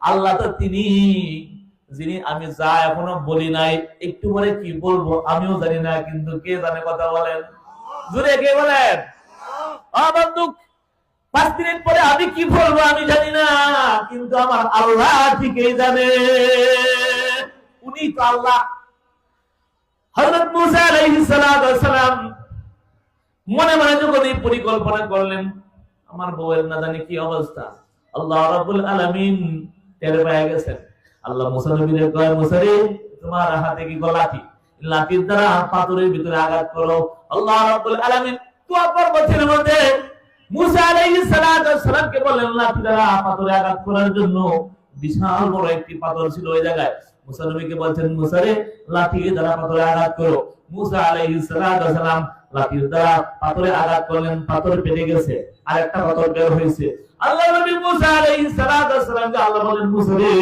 আল্লাহ তো তিনি যিনি আমি যা এখনো বলি নাই, একটু পরে কি বলবো আমিও জানি না, কিন্তু কে জানে, কথা বলেন জোরে, কে বলেন? বন্ধু 5 মিনিট পরে আমি কি বলবো আমি জানি না, কিন্তু আমার আল্লাহ ঠিকই জানে, উনি তো আল্লাহ। হযরত মুসা আলাইহিস সালাম মনে মনে যখন এই পরিকল্পনা করলেন, আমার বউয়ের না জানি কি অবস্থা, আল্লাহ রাব্বুল আলামিন টের পেয়ে গেছেন। আল্লাহ মুসা নবীকে কয়, মুসা রে, তোমার হাতে কি লাঠি, লাঠির দ্বারা পাথরের ভিতরে আঘাত করো। আল্লাহ রাব্বুল আলামিন তুয়া পর্বতের মধ্যে মুসা আলাইহিস সালামকে বললেন লাঠি দ্বারা পাথরে আঘাত করার জন্য। বিশাল বড় একটি পাথর ছিল ওই জায়গায়। মুসা নবীকে বলছেন, মুসা রে লাঠি দ্বারা পাথরে আঘাত করো। মুসা আলাইহিস সালাম লাঠির দ্বারা পাথরে আঘাত করলেন, পাথর পেটে গেছে, আর একটা পাথর বের হয়েছে। আল্লাহ নবী মুসা আলাইহিস সালামকে আল্লাহ বলেন, মুসা রে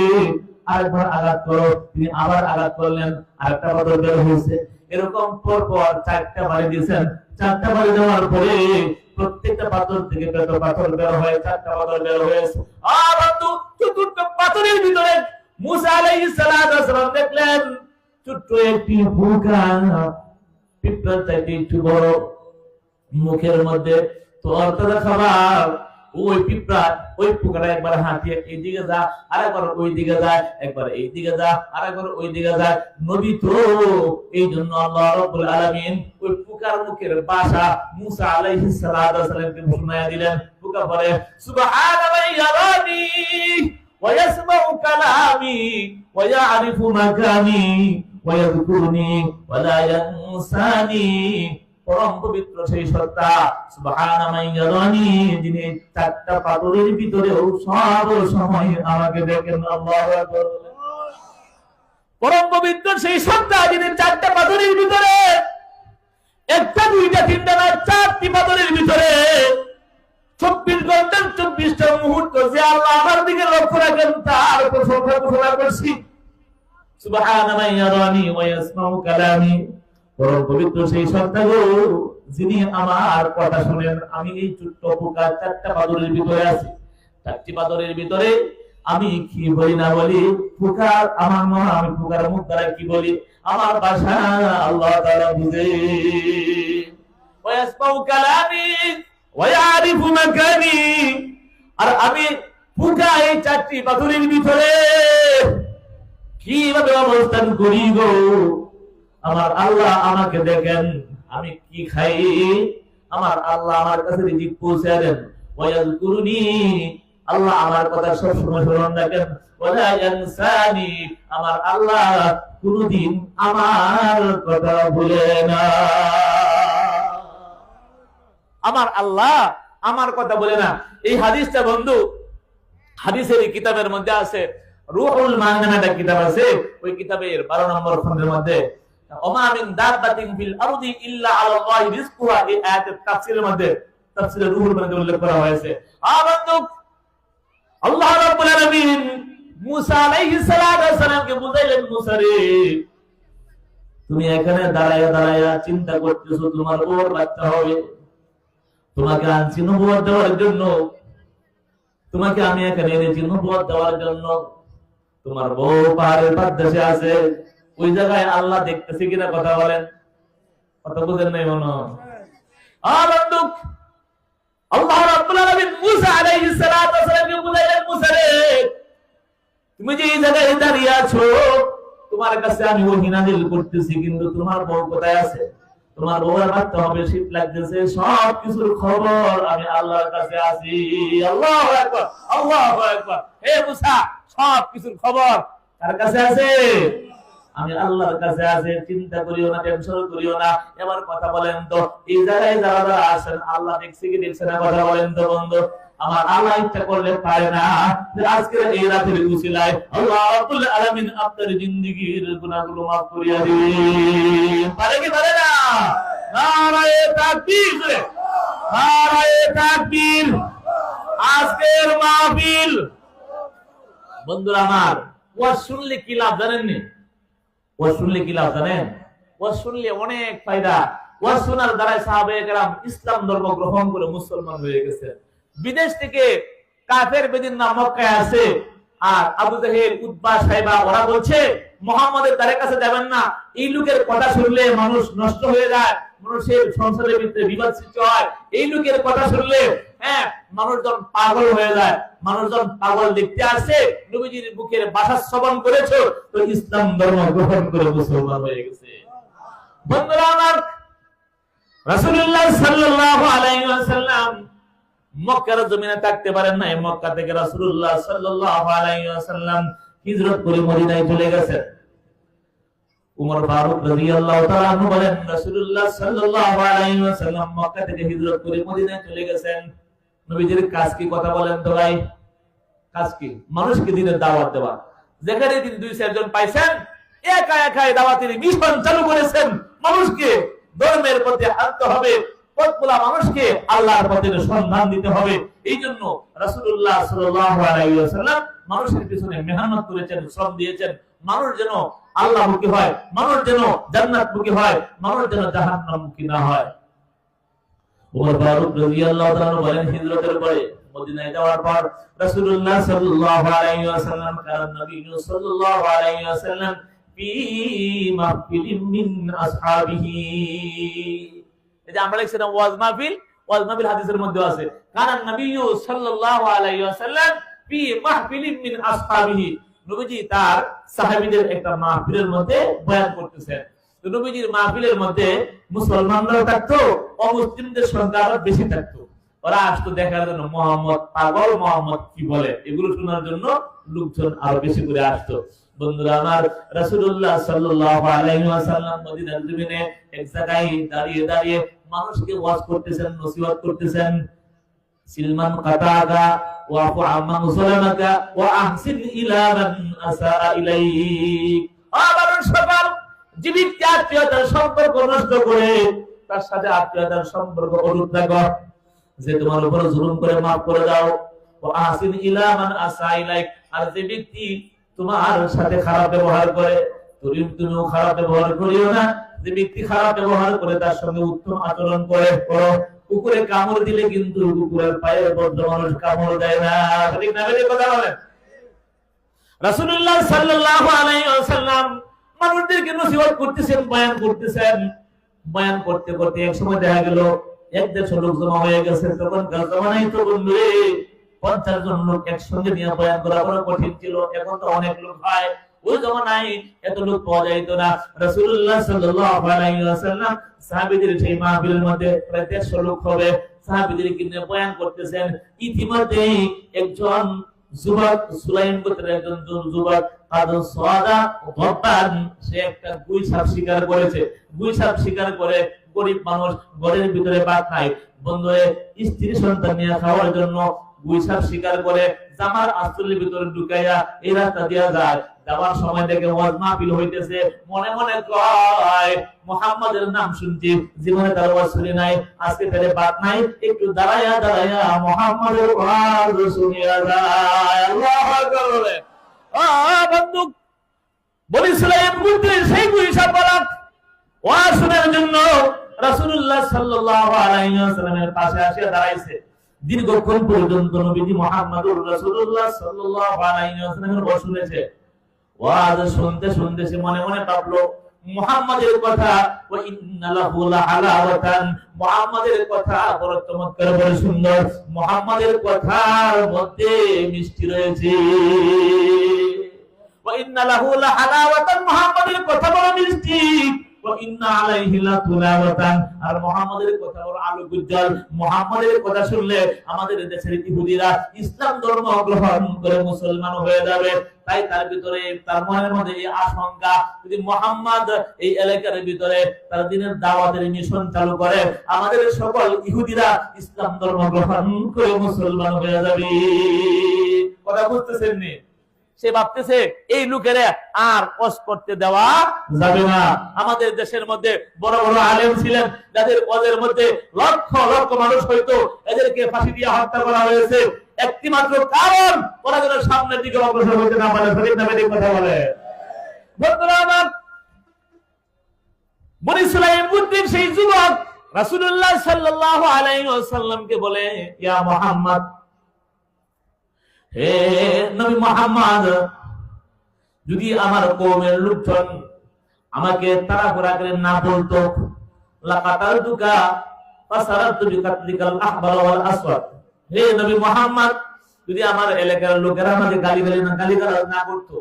আরেকবার আঘাত করো। তিনি আবার আঘাত করলেন, আরেকটা পাথর বের হয়েছে। এরকম পর পর 4টা বাড়ি দিয়েছেন। 4টা বাড়ি দেওয়ার পরে প্রত্যেকটা পাথর থেকে পাথর বের হয়ে 4টা পাথর বের হয়েছে। আর বন্ধু, চতুর্থ পাথরের ভিতরে মুসা আলাইহিস সালাম দেখলেন ছোট্ট একটি পোকা, পিঁপড়ার চাইতে একটু বড়, মুখের মধ্যে তো অর্থটা খাবার। ওই পিঁপড়া ওই পোকাটা একবার হাঁটিয়ে এইদিকে যা, আরেকবার ওই দিকে যায়, একবার এইদিকে যা, আরেকবার ওই দিকে যায়। নবী তো এই জন্য আল্লাহ রাব্বুল আলামিন ওই পোকার মুখের ভাষা মুসা আলাইহিস সালামকে শোনায়া দিলেন। পোকা বলে, সুবহানা মান ইয়ারানি ওয়া ইয়াসমাউ কালামি ওয়া ইয়ারিফু মাকানি ওয়া ইয়াযকুরুনি ওয়া লা ইয়ানসানি। পরম পবিত্র সেই সত্তা, সুবহানা মান ইয়ারানি, যিনি 4টা পাথরের ভিতরেও সব সময় আমাকে দেখেন। আল্লাহু আকবার। পরম পবিত্র সেই সত্তা, যিনি 4টা পাথরের ভিতরে, একটা দুইটা তিনটা না 4টি পাথরের ভিতরে 24 ঘন্টা 24টা মুহূর্ত যে আল্লাহ আমার দিকে লক্ষ্য রাখেন, তার প্রশংসা ঘোষণা করছি। সুবহানা মান ইয়ারানি ওয়া ইয়াসমাউ কালামি। পরম পবিত্র সেই সত্তা গো, যিনি আমার কথা শুনেন। আমি এই ছোট্ট পোকা 4টা পাথরের ভিতরে আছি। 4টি পাথরের ভিতরে আমি কি বলি না বলি, পোকার আমার মনে, আমি পোকার মুখ দ্বারা কি বলি, আমার ভাষা আল্লাহ তাআলা বুঝে। ওয়া ইয়াসমাউ কালামি ওয়া ইয়ারিফু মাকানি। আর আমি পোকা এই 4টি পাথরের ভিতরে কিভাবে অবস্থান করি গো, আমার আল্লাহ আমাকে দেখেন। আমি কি খাই, আমার আল্লাহ আমার কাছে রিজিক পৌঁছে দেন। ওয়া ইয়াযকুরুনি, আল্লাহ আমার কথা সব সময় স্মরণ রাখেন। ওয়া লা ইয়ানসানি, আমার আল্লাহ কোনদিন আমার কথা ভুলে না। আমার আল্লাহ আমার কথা বলে না। এই হাদিসটা বন্ধু, হাদিসের কিতাবের মধ্যে আছে, রুহুল মাআনি নামে একটা কিতাব আছে। ওই কিতাবের 12 নম্বর খণ্ডের মধ্যে ওমা মিন দাব্বাতিন ফিল আরদি ইল্লা আলাল্লাহি রিজকুহা, এই আয়াতের তাফসীরের মধ্যে, তাফসীরে রুহুল মধ্যে উল্লেখ করা হয়েছে। বন্ধু, আল্লাহ রাব্বুল আলামিন মুসা আলাইহিস সালামকে বুঝাইলেন, মুসা রে তুমি এখানে দাঁড়ায়া দাঁড়ায়া চিন্তা করতেছো তোমার ওর বাচ্চা হবে। তোমাকে আনছি নবুয়ত দেওয়ার জন্য, তোমাকে আমি এখানে এনেছি নবুয়ত দেওয়ার জন্য। তোমার বউ পাহাড়ের পাদদেশে আছে, ওই জায়গায় আল্লাহ দেখতেছে কিনা কথা বলেন, কথা বুঝেন নাই মনে হয়? বন্ধু, আল্লাহ রাব্বুল আলামিন মুসা আলাইহিস সালামকে বুঝাইলেন, মুসা রে তুমি যে এই জায়গায় দাঁড়িয়ে আছো, তোমার কাছে আমি ওহী নাযিল করতেছি, কিন্তু তোমার বউ কোথায় আছে? তোমার বউয়ের বাচ্চা হবে, শীত লাগতেছে, সব কিছুর খবর আমি আল্লাহর কাছে আছি। আল্লাহু আকবার, আল্লাহু আকবার। হে মুসা, সব কিছুর খবর কার কাছে আছে? আমি আল্লাহর কাছে আছে। চিন্তা করিও না, টেনশন করিও না। এবার কথা বলেন তো, এই জায়গায় যারা যারা আছেন, আল্লাহ দেখছে কি দেখছে না? কথা বলেন তো বন্ধু। আমার আল্লাহ ইচ্ছা করলে পারে না যে আজকের এই রাতের উসিলায় আল্লাহ রাব্বুল আলামিন আপনার জিন্দেগীর গুনাহগুলো maaf করিয়া দিবেন। পারে কি পারে না? নারায়ে তাকবীর, নারায়ে তাকবীর। আজকের মাহফিল বন্ধুরা আমার, ওয়াজ শুনলে কি লাভ জানেন নি? ওয়াজ শুনলে কি লাভ জানেন? ওয়াজ শুনলে অনেক ফায়দা। ওয়াজ শোনার দ্বারা সাহাবায়ে কেরাম ইসলাম ধর্ম গ্রহণ করে মুসলমান হয়ে গেছে। বিদেশ থেকে কাফের বেদিন না মক্কায় আছে, আর আবু জাহেল, উতবা, সাইবা ওরা বলছে মুহাম্মাদের দ্বারের কাছে যাবেন না। এই লোকের কথা শুনলে মানুষ নষ্ট হয়ে যায়, মানুষের সংসারের ভিতরে বিবাদ সৃষ্টি হয়। এই লোকের কথা শুনলে মানুষজন পাগল হয়ে যায়। মানুষজন পাগল দেখতে আসে, নবীজির মুখের ভাষা শ্রবণ করেছো তো ইসলাম ধর্ম গ্রহণ করে মুসলমান হয়ে গেছে। বন্ধুরা আমার, রাসূলুল্লাহ সাল্লাল্লাহু আলাইহি ওয়াসাল্লাম মক্কার জমিনে থাকতে পারেন নাই। মক্কা থেকে রাসূলুল্লাহ সাল্লাল্লাহু আলাইহি ওয়াসাল্লাম হিজরত করে মদিনায় চলে গেছেন। উমর ফারুক রাদিয়াল্লাহু তাআলা আনহু বলেন, রাসূলুল্লাহ সাল্লাল্লাহু আলাইহি ওয়াসাল্লাম মক্কা থেকে হিজরত করে মদিনায় চলে গেছেন। নবীজির কাজ কি? কথা বলেন তো ভাই, কাজ কি? মানুষকে দিনের দাওয়াত দেওয়া। যেখানে তিনি 2-4 জন পাইছেন, একা একাই দাওয়াতের মিশন চালু করেছেন। মানুষকে ধর্মের পথে আনতে হবে, পথগুলা মানুষকে আল্লাহর পথের সন্ধান দিতে হবে। এই জন্য রাসূলুল্লাহ সাল্লাল্লাহু আলাইহি ওয়াসাল্লাম মানুষের পিছনে মেহনত করেছেন, শ্রম দিয়েছেন। মানুষ যেন আল্লাহমুখী হয়, মানুষ যেন জান্নাতমুখী হয়, মানুষ যেন জাহান্নামমুখী না হয়। ওমর ফারুক রাদিয়াল্লাহু তাআলা বলেন, হিজরতের পরে মদিনায় যাওয়ার পর রাসূলুল্লাহ সাল্লাল্লাহু আলাইহি ওয়াসাল্লাম কারণ নবী সাল্লাল্লাহু আলাইহি ওয়াসাল্লাম ফি মাহফিলিন মিন আসহাবিহি। এই যে আমরা লিখছিলাম ওয়াজ মাহফিল হাদিসের মধ্যে আছে, কারণ নবী সাল্লাল্লাহু আলাইহি ওয়াসাল্লাম ফি মাহফিলিন মিন আসহাবিহি, নবীজি তার সাহাবীদের একটা মাহফিলের মধ্যে বয়ান করতেছেন। তো নবীজির মাহফিলের মধ্যে মুসলমানরাও থাকতো, অমুসলিমদের সংখ্যা আরো বেশি থাকতো। ওরা আসতো দেখার জন্য মোহাম্মদ পাগল, মোহাম্মদ কি বলে, এগুলো শোনার জন্য লোকজন আরো বেশি করে আসতো। বন্ধুরা আমার, রাসূলুল্লাহ সাল্লাল্লাহু আলাইহি ওয়াসাল্লাম মদিনার জমিনে এক জায়গায় দাঁড়িয়ে দাঁড়িয়ে মানুষকে ওয়াজ করতেছেন, নসিহত করতেছেন। সিলমান কাতাগা ওয়াফু আম্মা মুসলামাকা ওয়া আহসিন ইলা মান আসা ইলাইক। আবার সকাল জীবিত আত্মীয়তার সম্পর্ক নষ্ট করে তার সাথে আত্মীয়তার সম্পর্ক অটুট রাখো। যে তোমার উপর জুলুম করে মাফ করে দাও। ওয়া আহসিন ইলা মান আসা ইলাইক, আর যে ব্যক্তি তোমার সাথে খারাপ ব্যবহার করে তুমিও খারাপ ব্যবহার করিও না। যে ব্যক্তি খারাপ ব্যবহার করে তার সঙ্গে উত্তম আচরণ করে করো। কুকুরে কামড় দিলে কিন্তু কুকুরের পায়ের বদ্ধ মানুষ কামড় দেয় না, ঠিক না? বেশি কথা বলেন। রাসূলুল্লাহ সাল্লাল্লাহু আলাইহি ওয়াসাল্লাম মানুষদেরকে নসিহত করতেছেন, বয়ান করতেছেন। বয়ান করতে করতে এক সময় দেখা গেল 100 লোক জমা হয়ে গেছে। তখনকার জমানায় তো বন্ধুরে 50 জন লোক একসঙ্গে নিয়ে বয়ান করা বড় কঠিন ছিল। এখন তো অনেক লোক হয়, ওই জমানায় এত লোক পাওয়া যাইত না। রাসূলুল্লাহ সাল্লাল্লাহু আলাইহি ওয়াসাল্লাম সাহাবীদের সেই মাহফিলের মধ্যে প্রায় 150 লোক হবে, সাহাবীদেরকে নিয়ে বয়ান করতেছেন। ইতিমধ্যে একজন যুবক, সুলাইম গোত্রের একজন যুবক কাদু সাদা গব্বান, সে একটা গুইসাপ শিকার করেছে। গুইসাপ শিকার করে গরিব মানুষ, ঘরের ভিতরে ভাত নাই, বন্ধুরে স্ত্রী সন্তান নিয়ে খাওয়ার জন্য গুইসাপ শিকার করে জামার আঁচলের ভিতরে ঢুকাইয়া এই রাস্তা দিয়া যায়। যাওয়ার সময় দেখে ওয়াজ মাহফিল হইতেছে, মনে মনে কয় মুহাম্মাদের নাম শুনছি, জীবনে তার ওয়াজ শুনি নাই, আজকে তারে বাদ নাই, একটু দাঁড়ায়া দাঁড়ায়া মুহাম্মাদের ওয়াজ শুনিয়া যায়। আল্লাহু আকবার বলে। বন্ধু, বনি সুলাইম গোত্রের সেই গুইসাপ বালক ওয়াজ শোনার জন্য রাসূলুল্লাহ সাল্লাল্লাহু আলাইহি ওয়াসাল্লামের পাশে আসিয়া দাঁড়াইছে। দীর্ঘক্ষণ পর্যন্ত নবীজি মুহাম্মদুর রাসূলুল্লাহ সাল্লাল্লাহু আলাইহি ওয়াসাল্লামের ওয়াজ শুনেছে। ওয়াজ শুনতে শুনতে সে মনে মনে ভাবলো মুহাম্মাদের কথা, ওয়া ইন্না লাহু লাহালাওয়াতান, মুহাম্মাদের কথা বড় চমৎকার, বড় সুন্দর, মুহাম্মাদের কথার মধ্যে মিষ্টি রয়েছে। ওয়া ইন্না লাহু লাহালাওয়াতান, মুহাম্মাদের কথা বড় মিষ্টি। ওয়া ইন্না আলাইহি লাতুলাওয়াতান, আর মুহাম্মাদের কথা বড় আলোক উজ্জ্বল। মুহাম্মাদের কথা শুনলে আমাদের দেশের ইহুদিরা ইসলাম ধর্ম গ্রহণ করে মুসলমান হয়ে যাবে। তাই তার ভিতরে, তার মনের মধ্যে এই আশঙ্কা, যদি মুহাম্মদ এই এলাকার ভিতরে তার দিনের দাওয়াতের মিশন চালু করে, আমাদের সকল ইহুদিরা ইসলাম ধর্ম গ্রহণ করে মুসলমান হয়ে যাবে। কথা বুঝতেছেন নি? সে ভাবতেছে এই লোকেরা আর ওয়াজ করতে দেওয়া যাবে না। আমাদের দেশের মধ্যে বড় বড় আলেম ছিলেন, যাদের ওয়াজের মধ্যে লক্ষ লক্ষ মানুষ হয়তো, এদেরকে ফাঁসি দিয়ে হত্যা করা হয়েছে একটি মাত্র কারণ, ওরা যেন সামনের দিকে অগ্রসর হতে না পারে। শরীফ নামে কথা বলে। বন্ধুরা আমার, বনি সুলাইম গোত্রের সেই যুবক রাসূলুল্লাহ সাল্লাল্লাহু আলাইহি ওয়াসাল্লামকে বলে, ইয়া মুহাম্মদ, হে নবী মুহাম্মদ, যদি আমার কওমের লোকজন আমাকে তাড়াহুড়া করে না বলতো, লাকাতালতুকা ফাসারাতু বিকাতলিকাল আহবার ওয়াল আসওয়াদ, হে নবী মুহাম্মদ, যদি আমার এলাকার লোকেরা আমাকে গালিগালাজ না করতো,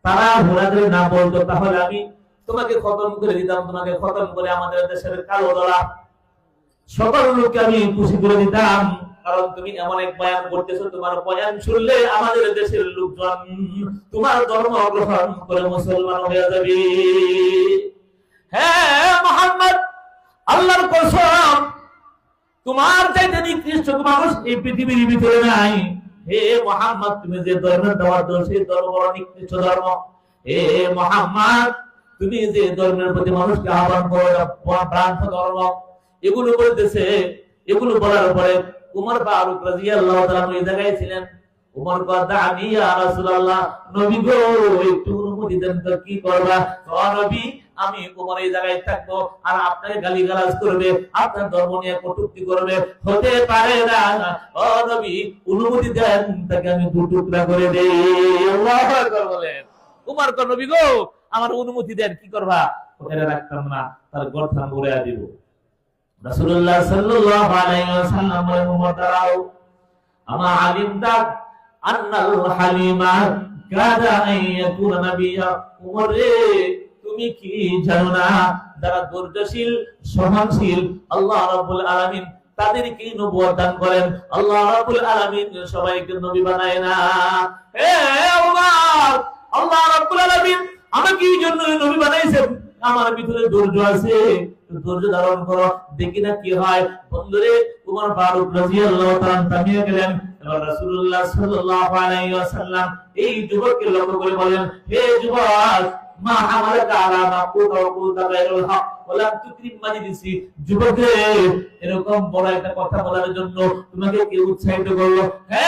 তাড়াহুড়া করে না বলতো, তাহলে আমি তোমাকে খতম করে দিতাম। তোমাকে খতম করে আমাদের দেশের কালো দলা সকল লোককে আমি খুশি করে দিতাম। কারণ তুমি এমন এক বয়ান করতেছো, তোমার বয়ান শুনলে আমাদের দেশের লোকজন তোমার ধর্ম গ্রহণ করে মুসলমান হয়ে যাবে। হ্যাঁ মুহাম্মদ, আল্লাহর কসম, তোমার চাইতে নিকৃষ্ট মানুষ এই পৃথিবীর ভিতরে নাই। হে মুহাম্মদ তুমি যে ধর্মের দাওয়াত দাও সেই ধর্ম বড় নিকৃষ্ট ধর্ম। হে মুহাম্মদ তুমি যে ধর্মের প্রতি মানুষকে আহ্বান করো ভ্রান্ত ধর্ম। এগুলো বলতেছে। এগুলো বলার পরে উমর ফারুক রাদিয়াল্লাহু তাআলা ওই জায়গায় ছিলেন। উমর কথা আমি ইয়া রাসূলুল্লাহ নবী গো একটু অনুমতি দেন তো কি করবা? ও নবী আমি উমর এই জায়গায় থাকবো আর আপনাকে গালিগালাজ করবে, আপনার ধর্ম নিয়ে কটূক্তি করবে, হতে পারে না। ও নবী অনুমতি দেন তাকে আমি দু টুকরা করে দেই। আল্লাহু আকবার বলেন। উমর কো নবী গো আমার অনুমতি দেন, কি করবা? ওখানে রাখতাম না, তার গর্দান উড়াইয়া দিব। রাসূলুল্লাহ সাল্লাল্লাহু আলাইহি ওয়াসাল্লাম বলেন উমর দাঁড়াও, আমা আলিমতা আন্নাল হালিমা কাদা আইয়াকুনা নাবিয়্যা। উমর রে তুমি কি জানো না যারা ধৈর্যশীল সহনশীল আল্লাহ রাব্বুল আলামিন তাদেরকে নবুয়ত দান করেন। আল্লাহ রাব্বুল আলামিন সবাইকে নবী বানায় না। হে উমর আল্লাহ রাব্বুল আলামিন আমাকে এই জন্য নবী বানাইছেন, আমার ভিতরে ধৈর্য আছে, ধৈর্য ধারণ করো, দেখি না কি হয়। বন্ধুরে উমর ফারুক রাদিয়াল্লাহু তাআলা থামিয়ে গেলেন। এবার রাসূলুল্লাহ সাল্লাল্লাহু আলাইহি ওয়াসাল্লাম এই যুবককে লক্ষ্য করে বলেন, হে যুবক মা আমালাকা আলা মা কুতা গায়রুল হক ওয়ালাম তুকরিম মাজলিসি। যুবক এরকম বড় একটা কথা বলার জন্য তোমাকে কে উৎসাহিত করলো? হে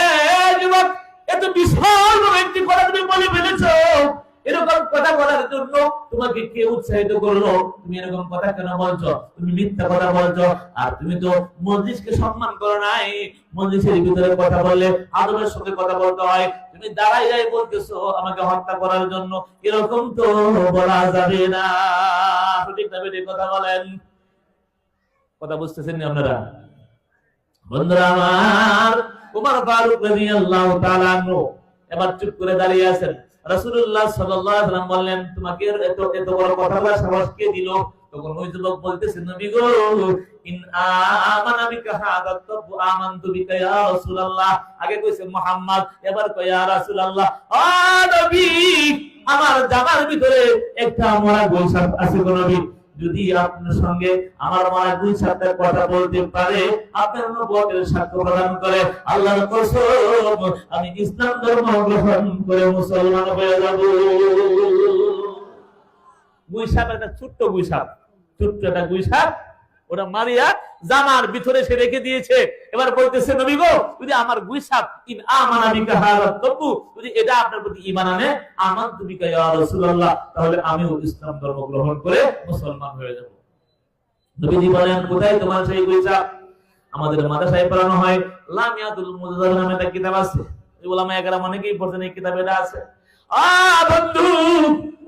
যুবক এত বিশাল একটি কথা তুমি বলে ফেলেছো, এরকম কথা বলার জন্য তোমাকে কে উৎসাহিত করলো? তুমি এরকম কথা কেন বলছো? তুমি মিথ্যা কথা বলছো, আর তুমি তো মজলিসকে সম্মান করো নাই। মজলিসের ভিতরে কথা বললে আদবের সঙ্গে কথা বলতে হয়, তুমি দাঁড়াই যাই বলতেছো আমাকে হত্যা করার জন্য, এরকম তো বলা যাবে না। সঠিক না বেঠিক কথা বলেন? কথা বুঝতেছেন না আপনারা? বন্ধুরা আমার, উমর ফারুক রাদিয়াল্লাহু তাআলা আনহু এবার চুপ করে দাঁড়িয়ে আছেন। রাসূলুল্লাহ সাল্লাল্লাহু আলাইহি ওয়াসাল্লাম বললেন, তোমাকে এত বড় কথা বলার সাহস কে দিল? তখন ওই যুবক বলতেছে, নবী গো ইন আমানা বিকা হাদা তাবু আমানতু বিকা ইয়া রাসূলুল্লাহ। আগে কইছে মুহাম্মদ, এবার কয় ইয়া রাসূলুল্লাহ। ও নবী আমার জামার ভিতরে একটা মোরা গোলসাপ আছে গো নবী, যদি আপনার সঙ্গে আমার মায়ের দুই সাথে কথা বলতে পারে, আপনার নবুয়তের সাক্ষ্য প্রদান করে, আল্লাহর কসম আমি ইসলাম ধর্ম গ্রহণ করে মুসলমান হয়ে যাব। গুইসাপ একটা ছোট্ট গুইসাপ, ছোট্ট একটা গুইসাপ, ওটা মারিয়া জামার ভিতরে সে রেখে দিয়েছে। এবার বলতেছে, নবী গো যদি আমার গুইসাপ ইন আমানা বিকা হাদা তাবু, যদি এটা আপনার প্রতি ঈমান আনে, আমানতু বিকা ইয়া রাসূলুল্লাহ, তাহলে আমিও ইসলাম ধর্ম গ্রহণ করে মুসলমান হয়ে যাব। নবীজি বলেন, কোথায় তোমার সেই গুইসাপ? আমাদের মাদ্রাসায় পড়ানো হয় লামিয়াতুল মুজাদ্দাদ নামে একটা কিতাব আছে, উলামায়ে কেরাম অনেকেই পড়ছেন, এই কিতাবে এটা আছে। বন্ধু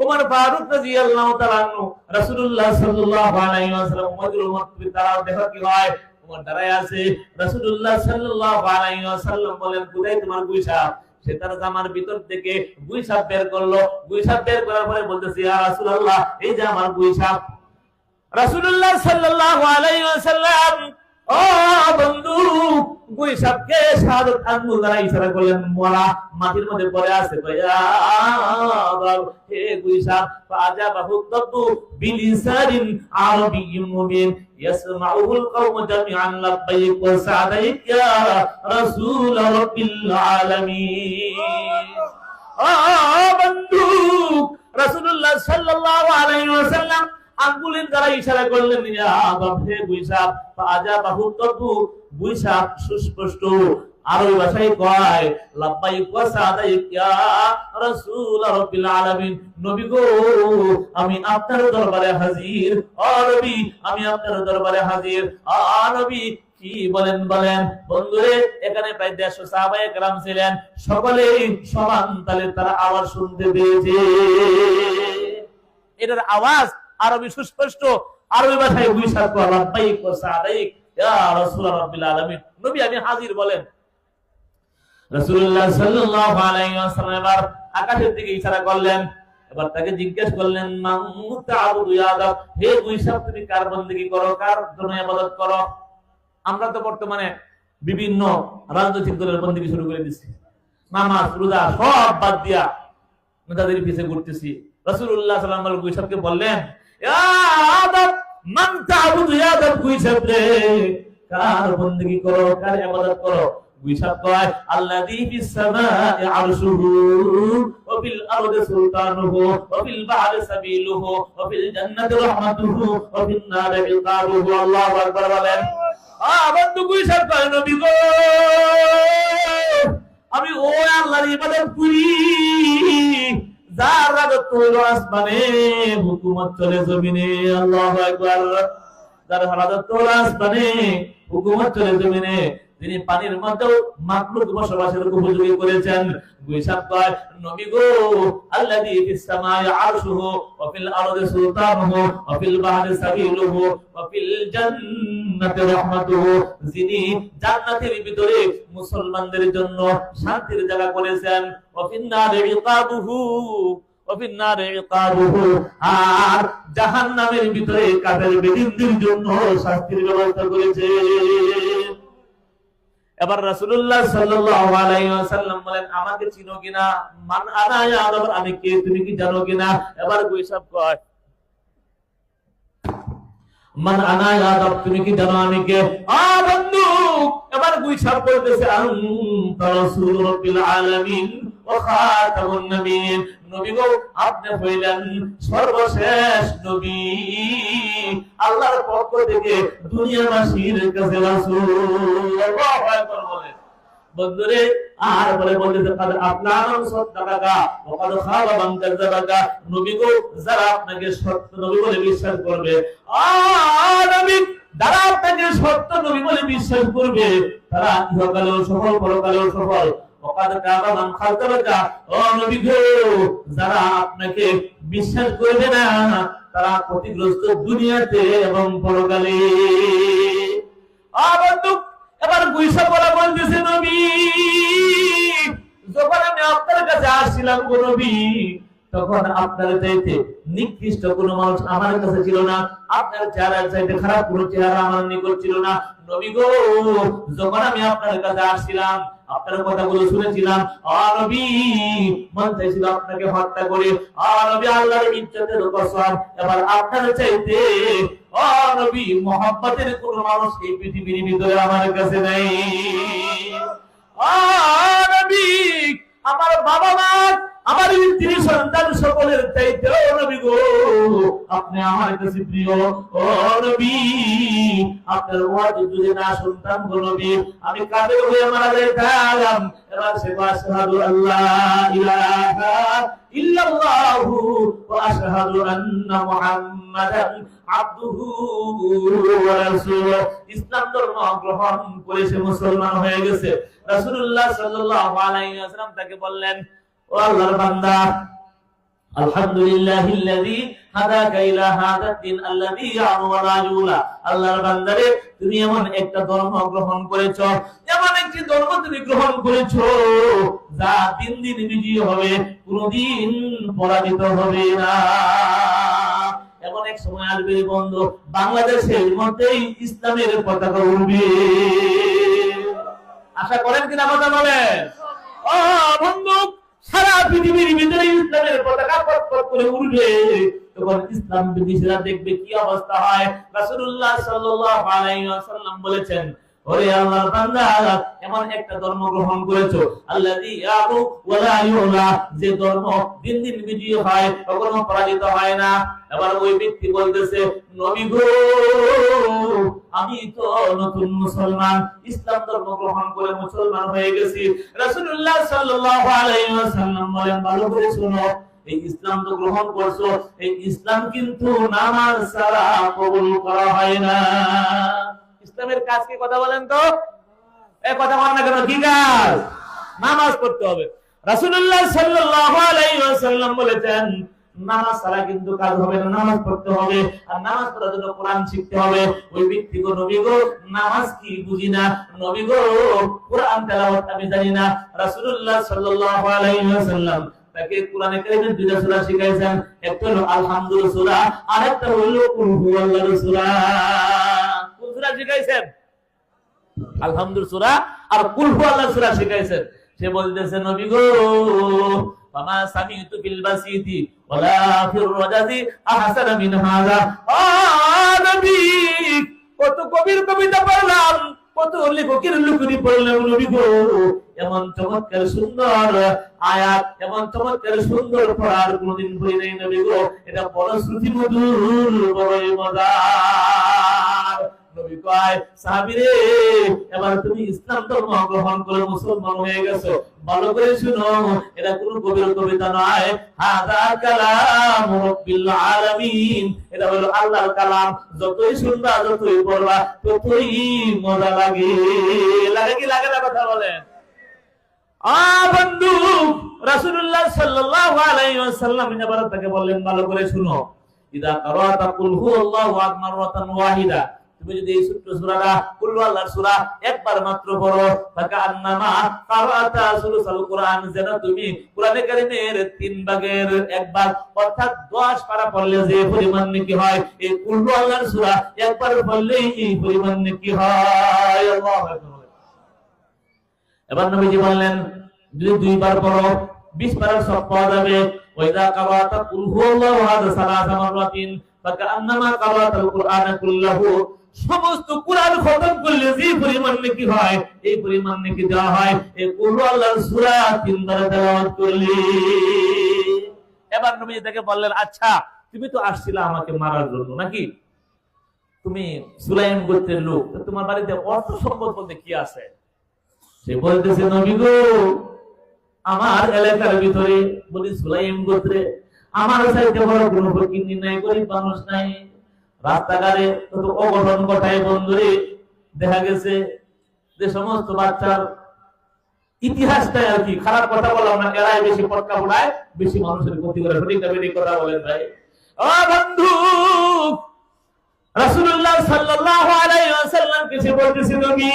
উমর ফারুক রাদিয়াল্লাহু তাআলা আনহু রাসূলুল্লাহ সাল্লাল্লাহু আলাইহি ওয়াসাল্লাম উমরের উম্মতকে তারা দেখা কি হয়, উমর দাঁড়ায় আছে। রাসূলুল্লাহ সাল্লাল্লাহু আলাইহি ওয়াসাল্লাম বলেন, কোথায় তোমার গুইসাপ? সে তার জামার ভিতর থেকে গুইসাপ বের করলো। গুইসাপ বের করার পরে বলতেছে, ইয়া রাসূলুল্লাহ এই যে আমার গুইসাপ। রাসূলুল্লাহ সাল্লাল্লাহু আলাইহি ওয়াসাল্লাম ও বন্ধু গুইসাপকে শাহাদাত আঙ্গুল দ্বারা ইশারা করলেন, মোরা মাটির মধ্যে পড়ে আছে। হে গুইসাপ ফাজাবাহু তাবু বিলিসানিন আরাবিয়্যিন মুবিন ইয়াসমাউহুল কওমু জামিআন লাব্বাইক ওয়া সাদাইক ইয়া রাসূল রাব্বিল আলামিন। বন্ধু রাসূলুল্লাহ সাল্লাল্লাহু আলাইহি ওয়াসাল্লাম আঙ্গুলের দ্বারা ইশারা করলেন, ইয়া হে গুইসাপ ফাজাবাহু তাবু। গুইসাপ সুস্পষ্ট আরবি ভাষায় কয় লাব্বাইক ওয়া সাদাইক ইয়া রাসূল রাব্বিল আলামিন। নবী গো আমি আপনার দরবারে হাজির। ও নবী আমি আপনার দরবারে হাজির। নবী কি বলেন বলেন? বন্ধুরে এখানে প্রায় 150 সাহাবায়ে কেরাম ছিলেন, সকলেই সমান তালে তারা আওয়াজ শুনতে পেয়েছে। এটার আওয়াজ আরবি সুস্পষ্ট, আরবি ভাষায় গুইসাপ লাব্বাইক ওয়া সাদাইক ইয়া রাসূল রাব্বিল আলামিন। নবী আমি হাজির বলেন। রাসূলুল্লাহ সাল্লাল্লাহু আলাইহি ওয়াসাল্লাম এবার আকাশের দিকে ইশারা করলেন। এবার তাকে জিজ্ঞেস করলেন, মান তা'বুদু ইয়া আদম, হে গুইসাপ তুমি কার বندگی করো, কার জন্য ইবাদত করো? আমরা তো বর্তমানে বিভিন্ন রাজনৈতিক দলের বندگی শুরু করে দিয়েছি, নামাজ রোজা সব বাদ দিয়া তাদের পিছে ঘুরতেছি। রাসূলুল্লাহ সাল্লাল্লাহু আলাইহি ওয়াসাল্লাম গুইসাপকে বললেন, ইয়া আদম মান তা'বুদু ইয়া আদম, গুইসাপ রে কার বندگی করো, কার ইবাদত করো? গুইসাব কয় আল্লাযী ফিস সামাই আরশুহু ওয়া ফিল আরদি সুলতানুহু ওয়া ফিল বাহরি সাবিলুহু ওয়া ফিল জান্নাতি রাহমাতুহু ওয়া ফিন নারি ইকাবুহু। আল্লাহু আকবার বলেন। বন্ধু গুইসাব কয় নবী গো আমি ওই আল্লাহর ইবাদত করি যার রাজত্ব হলো আসমানে, হুকুমত চলে জমিনে। আল্লাহু আকবার। যার রাজত্ব হলো আসমানে, হুকুমত চলে জমিনে, তিনি পানির মধ্যেও মাখলুক বসবাসের উপযোগী করেছেন। গুইসাব কয় নবী গো আল্লাযী ফিস সামাই আরশুহু ওয়া ফিল আরদি সুলতানুহু ওয়া ফিল বাহরি সাবিলুহু ওয়া ফিল জান্নাতি রাহমাতুহু, যিনি জান্নাতের ভিতরে মুসলমানদের জন্য শান্তির জায়গা করেছেন, ওয়া ফিন নারি ইকাবুহু ওয়া ফিন নারি ইকাবুহু, আর জাহান্নামের ভিতরে কাফের বেদিনদের জন্য শাস্তির ব্যবস্থা করেছেন। এবার রাসূলুল্লাহ সাল্লাল্লাহু আলাইহি ওয়াসাল্লাম বলেন আমাকে চিনো কিনা? মান আনা ইয়া রাসূল, আমি কে তুমি কি জানো কিনা? এবার গুইসাব কয় মান আনা ইয়া রাসূল, তুমি কি জানো আমি কে? বন্ধু এবার গুইসাব বলতেছে আনতা রাসূলুর রাব্বিল আলামিন ওয়া খাতামুন নবিয়্যিন, নবী গো আপনি হইলেন সর্বশেষ নবী, আল্লাহর পক্ষ থেকে দুনিয়াবাসীর কাছে রাসূল। আল্লাহু আকবার বলেন। বন্ধুরে আর বলে বলতেছে কাদ আপনার সত্তাকা ওয়া কাদ খাবা মান কাযাবাকা, নবী গো যারা আপনাকে সত্য নবী বলে বিশ্বাস করবে, নবী যারা আপনাকে সত্য নবী বলে বিশ্বাস করবে তারা ইহকালেও সফল পরকালেও সফল। ওয়াকাদ কাবা মান খাযাবাকা, ও নবী গো যারা আপনাকে বিশ্বাস করবে না তারা ক্ষতিগ্রস্ত দুনিয়াতে এবং পরকালে। বন্ধু এবার গুইসা বলা বলতেছে নবী যখন আমি আপনার কাছে আসছিলাম গো নবী, তখন আপনার চাইতে নিকৃষ্ট কোনো মানুষ আমার কাছে ছিল না, আপনার চেহারার চাইতে খারাপ কোনো চেহারা আমার নিকট ছিল না। নবী গো যখন আমি আপনার কাছে আসছিলাম আপনার কথাগুলো শুনেছিলাম, নবী মন চাইছিল আপনাকে হত্যা করে, নবী আল্লাহর ইজ্জতের কসম এবার আপনার চাইতে নবী মুহাম্মদের কোন মানুষ এই পৃথিবীর ভিতরে আমার কাছে নাই। নবী আমার বাবা মা আমার স্ত্রী সন্তান সকলের চাইতে নবী গো আপনি আমার কাছে প্রিয়। ও নবী আপনার ওয়াজ যদি না শুনতাম গো নবী আমি কাফের হয়ে মারা যাইতাম। এবার সে আশহাদু আল্লা ইলাহা ইল্লাল্লাহু ওয়া আশহাদু আন্না মুহাম্মাদান আবদুহু ওয়া রাসূলুহু, ইসলাম ধর্ম গ্রহণ করে সে মুসলমান হয়ে গেছে। রাসূলুল্লাহ সাল্লাল্লাহু আলাইহি ওয়াসাল্লাম তাকে বললেন ও আল্লাহর বান্দা আলহামদুলিল্লাহিল্লাযী হাদাকা ইলা হাদাদ দ্বীন আল্লাযী ইয়া'নু ওয়া লা ইউলা, আল্লাহর বান্দারে তুমি এমন একটা ধর্ম গ্রহণ করেছো, এমন একটি ধর্ম তুমি গ্রহণ করেছো যা দিন দিন বিজয়ী হবে, কোনদিন পরাজিত হবে না। এমন এক সময় আসবে বন্ধু বাংলাদেশের মধ্যেই ইসলামের পতাকা উড়বে। আশা করেন কিনা কথা বলেন? বন্ধু সারা পৃথিবীর ভিতরে ইসলামের পতাকা পথ করে উড়বে, তখন ইসলাম বিদেশিরা দেখবে কি অবস্থা হয়। রাসূলুল্লাহ সাল্লাল্লাহু আলাইহি ওয়াসাল্লাম বলেছেন ওরে আল্লাহর বান্দা এমন একটা ধর্ম গ্রহণ করেছো আল্লাযী ইয়াবু ওয়া লা ইউলা, যে ধর্ম দিন দিন বিজয়ী হয় কখনো পরাজিত হয় না। এবার ওই ব্যক্তি বলতেছে নবী গো আমি তো নতুন মুসলমান, ইসলাম ধর্ম গ্রহণ করে মুসলমান হয়ে গেছি। রাসূলুল্লাহ সাল্লাল্লাহু আলাইহি ওয়াসাল্লাম বলেন ভালো করে শোনো, এই ইসলাম তো গ্রহণ করছো, এই ইসলাম কিন্তু নামাজ ছাড়া কবুল করা হয় না। ইসলামের কাজ কি কথা বলেন তো? এই কথা বলেন না কেন? কি কাজ? নামাজ পড়তে হবে। রাসূলুল্লাহ সাল্লাল্লাহু আলাইহি ওয়াসাল্লাম বলেছেন নামাজ ছাড়া কিন্তু কাজ হবে না, নামাজ পড়তে হবে। আর নামাজ পড়ার জন্য কোরআন শিখতে হবে। ওই ব্যক্তি গো নবী গো নামাজ কি বুঝি না, নবী গো কোরআন তেলাওয়াত আমি জানি না। রাসূলুল্লাহ সাল্লাল্লাহু আলাইহি ওয়াসাল্লাম তাকে কোরআনে কারীমের দুইটা সূরা শিখাইছেন, একটা হলো আলহামদুলিল্লাহ সূরা আর একটা হলো কুল হুয়াল্লাহু সূরা। কোন সূরা শিখাইছেন? আলহামদুলিল্লাহ সূরা আর কুল হুয়াল্লাহু সূরা শিখাইছেন। সে বলতেছে নবী গো ফামা সামিতু বিল বাসিতি ওয়ালা ফির রাজাজি আহসানা মিন হাযা। নবী কত কবির কবিতা পড়লাম, কত লেখকের লুকুরি পড়লেন নবী গো, এমন চমৎকার সুন্দর আয়াত, এমন চমৎকার সুন্দর পড়ার কোনদিন বই নেই নবী গো। এটা বড় শ্রুতি মধুর, বড়ই মজার। নবী কয়, সাহাবীরে এবার তুমি ইসলাম ধর্ম গ্রহণ করে মুসলমান হয়ে গেছো, ভালো করে শুনো, এটা কোনো কবির কবিতা নয়, হাযা কালাম রাব্বিল আলামিন, এটা হলো আল্লাহর কালাম। যতই শুনবা, যতই পড়বা, ততই মজা লাগে। লাগে কি লাগে না, কথা বলেন। বন্ধু, রাসূলুল্লাহ সাল্লাল্লাহু আলাইহি ওয়াসাল্লাম এবার তাকে বললেন, ভালো করে শুনো, ইদা কারাতা কুল হুয়াল্লাহু আহাদ মাররাতান ওয়াহিদা, তুমি যদি এই ছোট্ট সূরাটা কুল আল্লাহর সূরা একবার মাত্র পড়ো, ফাকা আন্নামা কারাতা সুলুসাল কুরআন, যেন তুমি কুরআনে কারীমের 3 ভাগের 1 ভাগ অর্থাৎ 10 পারা পড়লে যে পরিমাণ নেকি হয়, এই কুল আল্লাহর সূরা একবার পড়লেই এই পরিমাণ নেকি হয়। আল্লাহু আকবার। এবার নবীজি বললেন, যদি 2 বার পড়ো 20 পারার সব পাওয়া যাবে। ওয়াইদা কারাতা কুল হুয়াল্লাহু আহাদ সালাসা মাররাতিন ফাকা আন্নামা কারাতাল কুরআন কুল্লাহু, সমস্ত কুরআন খতম করলে যে পরিমাণ নেকি হয়, এই পরিমাণ নেকি দেওয়া হয় এই কুল আল্লাহর সূরা 3 বার তেলাওয়াত করলে। এবার নবী তাকে বললেন, আচ্ছা তুমি তো আসছিলা আমাকে মারার জন্য নাকি, তুমি সুলাইম গোত্রের লোক, তোমার বাড়িতে অর্থ সম্পদ বলতে কি আছে? সে বলতেছে, নবী গো, আমার এলাকার ভিতরে বলি সুলাইম গোত্রে আমার চাইতে বড় কোনো ফকির নাই, গরিব মানুষ নাই। রাস্তাঘাটে কত অঘটন ঘটায় বন্ধুরে, দেখা গেছে যে সমস্ত বাচ্চার ইতিহাসটাই আর কি, খারাপ কথা বললাম না, এরাই বেশি পটকা পড়ায়, বেশি মানুষের ক্ষতি করে। সঠিক না বেঠিক কথা বলেন ভাই? ও বন্ধু, রাসূলুল্লাহ সাল্লাল্লাহু আলাইহি ওয়াসাল্লাম কিছু বলতেছে, নবী